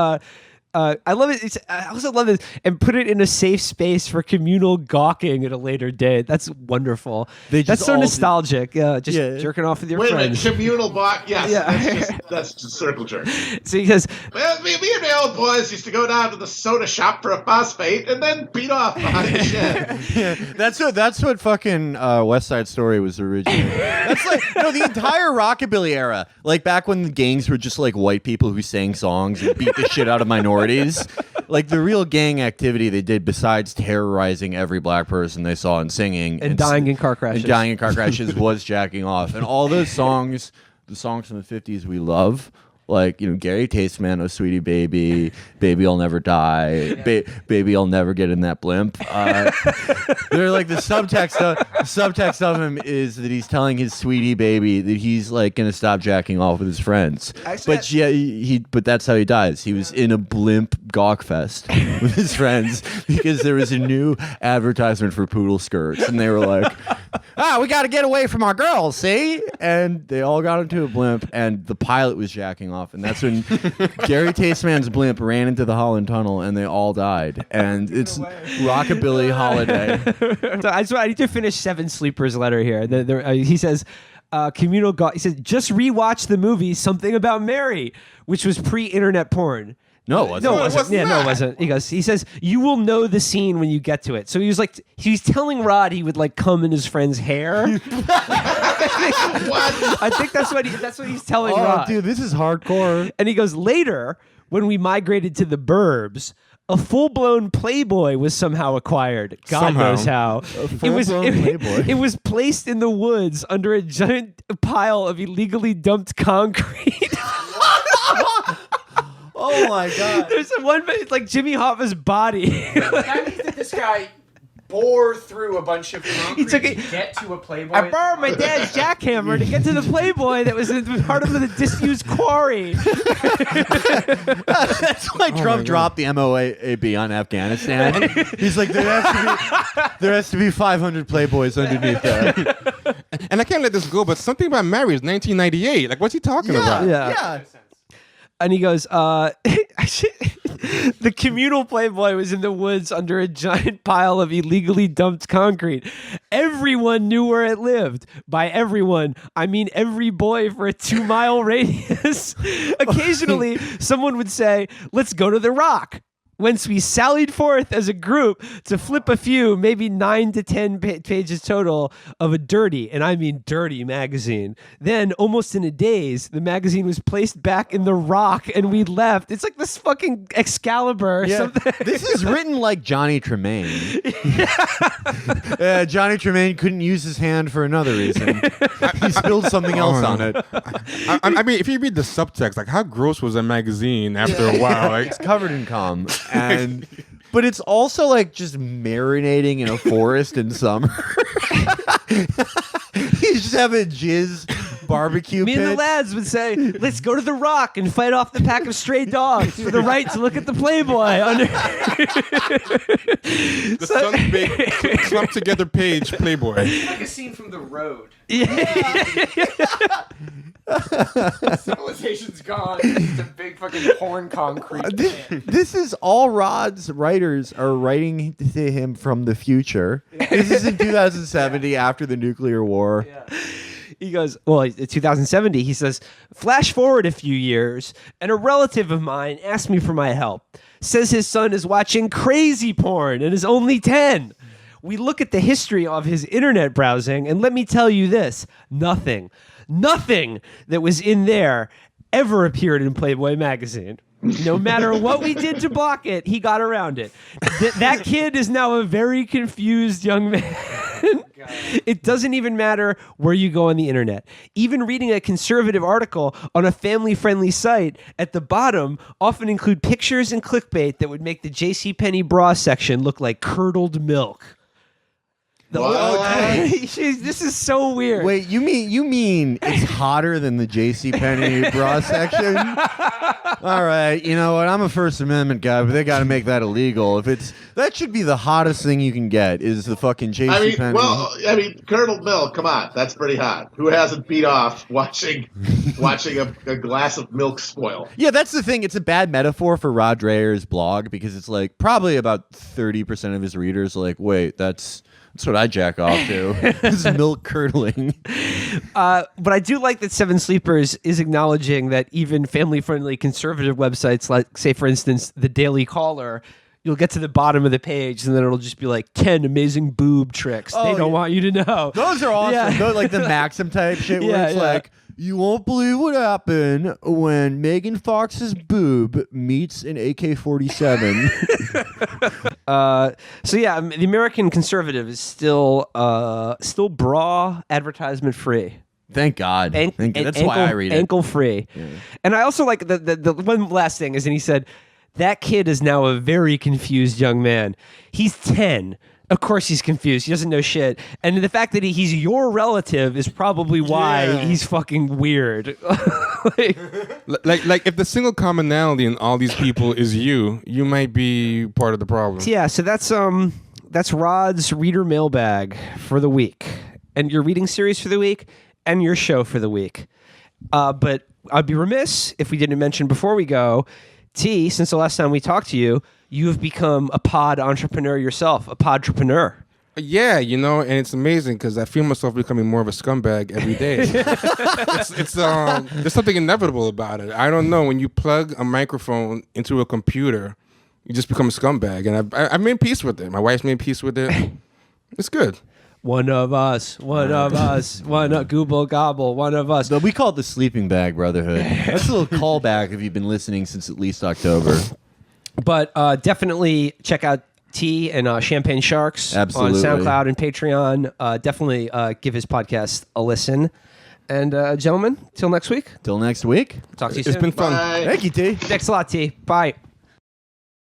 Speaker 1: I love it. I also love it. And put it in a safe space for communal gawking at a later date. That's wonderful. That's so nostalgic. Jerking off with your friends.
Speaker 4: Wait a minute, communal gawk? Yes, that's just circle jerk.
Speaker 1: So he goes,
Speaker 4: well, me and my old boys used to go down to the soda shop for a phosphate and then beat off behind the shed.
Speaker 2: That's what fucking West Side Story was originally. That's like the entire rockabilly era. Like back when the gangs were just like white people who sang songs and beat the shit out of minorities. Like the real gang activity they did, besides terrorizing every black person they saw and singing
Speaker 1: and dying in car crashes,
Speaker 2: was jacking off. And all those songs, the songs from the 50s we love, like Gary Tasteman, Oh Sweetie Baby, Baby I'll Never Die, Baby I'll Never Get in That Blimp. They're like the subtext of him is that he's telling his sweetie baby that he's like gonna stop jacking off with his friends. Actually, but that's how he dies. He was in a blimp gawk fest with his friends because there was a new advertisement for poodle skirts, and they were like, we got to get away from our girls, see? And they all got into a blimp, and the pilot was jacking off, and that's when Gary Tasteman's blimp ran into the Holland Tunnel, and they all died. And it's Rockabilly Holiday.
Speaker 1: So I need to finish 7 Sleepers letter here. He says, communal gawk. He says, just rewatch the movie Something About Mary, which was pre-internet porn.
Speaker 2: No, it wasn't.
Speaker 1: No, it wasn't. No, it wasn't. He says, you will know the scene when you get to it. So he was telling Rod he would like come in his friend's hair. I think that's what he's telling Rod.
Speaker 2: Dude, this is hardcore.
Speaker 1: And he goes, later, when we migrated to the burbs, a full-blown Playboy was somehow acquired. God knows how. It was placed in the woods under a giant pile of illegally dumped concrete.
Speaker 2: Oh my god.
Speaker 1: There's one, it's like Jimmy Hoffa's body.
Speaker 6: That means that this guy bore through a bunch of concrete
Speaker 1: took
Speaker 6: to
Speaker 1: it-
Speaker 6: get to a Playboy.
Speaker 1: I borrowed my dad's jackhammer to get to the Playboy that was part of the disused quarry.
Speaker 2: That's why Trump dropped the MOAB on Afghanistan. He's like, there has to be 500 Playboys underneath there.
Speaker 3: And I can't let this go, but something about marriage, 1998. Like, what's he talking about?
Speaker 2: Yeah.
Speaker 1: And he goes, the communal Playboy was in the woods under a giant pile of illegally dumped concrete. Everyone knew where it lived. By everyone, I mean every boy for a 2-mile radius. Occasionally, someone would say, let's go to the Rock. Whence we sallied forth as a group to flip a few, maybe 9 to 10 pages total of a dirty, and I mean dirty magazine. Then, almost in a daze, the magazine was placed back in the Rock and we left. It's like this fucking Excalibur or something.
Speaker 2: This is written like Johnny Tremaine. Johnny Tremaine couldn't use his hand for another reason. He spilled something else on it.
Speaker 3: I mean, if you read the subtext, like, how gross was that magazine after a while? Like,
Speaker 2: It's covered in cum. But it's also like just marinating in a forest in summer. He's just having a jizz barbecue
Speaker 1: Me and the
Speaker 2: pit.
Speaker 1: lads would say, let's go to the Rock and fight off the pack of stray dogs for the right to look at the Playboy.
Speaker 3: the Sun's big clumped together page Playboy.
Speaker 6: It's like a scene from The Road. Civilization's gone. It's a big fucking porn concrete.
Speaker 2: This is all Rod's writers are writing to him from the future. This is in 2070 after the nuclear war.
Speaker 1: He goes, well, in 2070, he says, flash forward a few years, and a relative of mine asked me for my help. Says his son is watching crazy porn and is only 10. We look at the history of his internet browsing, and let me tell you this, nothing that was in there ever appeared in Playboy magazine. No matter what we did to block it, he got around it. That kid is now a very confused young man. It doesn't even matter where you go on the internet. Even reading a conservative article on a family-friendly site, at the bottom often include pictures and clickbait that would make the JCPenney bra section look like curdled milk. This is so weird.
Speaker 2: Wait, you mean it's hotter than the JCPenney bra section? All right, you know what? I'm a First Amendment guy, but they got to make that illegal. That should be the hottest thing you can get is the fucking JCPenney.
Speaker 4: I mean, curdled milk. Come on, that's pretty hot. Who hasn't beat off watching a glass of milk spoil?
Speaker 2: Yeah, that's the thing. It's a bad metaphor for Rod Dreher's blog because it's like probably about 30% of his readers are like, wait, that's what I jack off to. This is milk curdling.
Speaker 1: But I do like that Seven Sleepers is acknowledging that even family-friendly conservative websites, like, say, for instance, the Daily Caller, you'll get to the bottom of the page and then it'll just be like 10 amazing boob tricks they don't want you to know.
Speaker 2: Those are awesome.
Speaker 1: Yeah.
Speaker 2: Those, like the Maxim type shit where it's like, you won't believe what happened when Megan Fox's boob meets an AK-47.
Speaker 1: The American conservative is still bra advertisement free.
Speaker 2: Thank God. That's why I read it.
Speaker 1: Ankle free. Yeah. And I also like the one last thing is, and he said, that kid is now a very confused young man. He's 10. Of course he's confused. He doesn't know shit. And the fact that he's your relative is probably why he's fucking weird.
Speaker 3: like if the single commonality in all these people is you might be part of the problem.
Speaker 1: Yeah, so that's Rod's reader mailbag for the week. And your reading series for the week and your show for the week. But I'd be remiss if we didn't mention before we go, T, since the last time we talked to you, you have become a pod entrepreneur yourself, a podtrepreneur.
Speaker 3: Yeah, and it's amazing because I feel myself becoming more of a scumbag every day. There's something inevitable about it. I don't know. When you plug a microphone into a computer, you just become a scumbag. And I've made peace with it. My wife's made peace with it. It's good.
Speaker 1: One of us, one Google Gobble, one of us.
Speaker 2: No, we call it the sleeping bag brotherhood. That's a little callback if you've been listening since at least October.
Speaker 1: But definitely check out T and Champagne Sharks
Speaker 2: Absolutely.
Speaker 1: on SoundCloud and Patreon. Definitely give his podcast a listen. And gentlemen, till next week.
Speaker 2: Till next week.
Speaker 1: Talk to you
Speaker 3: It's
Speaker 1: soon.
Speaker 3: been fun.
Speaker 4: Bye.
Speaker 2: Thank you, T.
Speaker 1: Thanks a lot, T. Bye.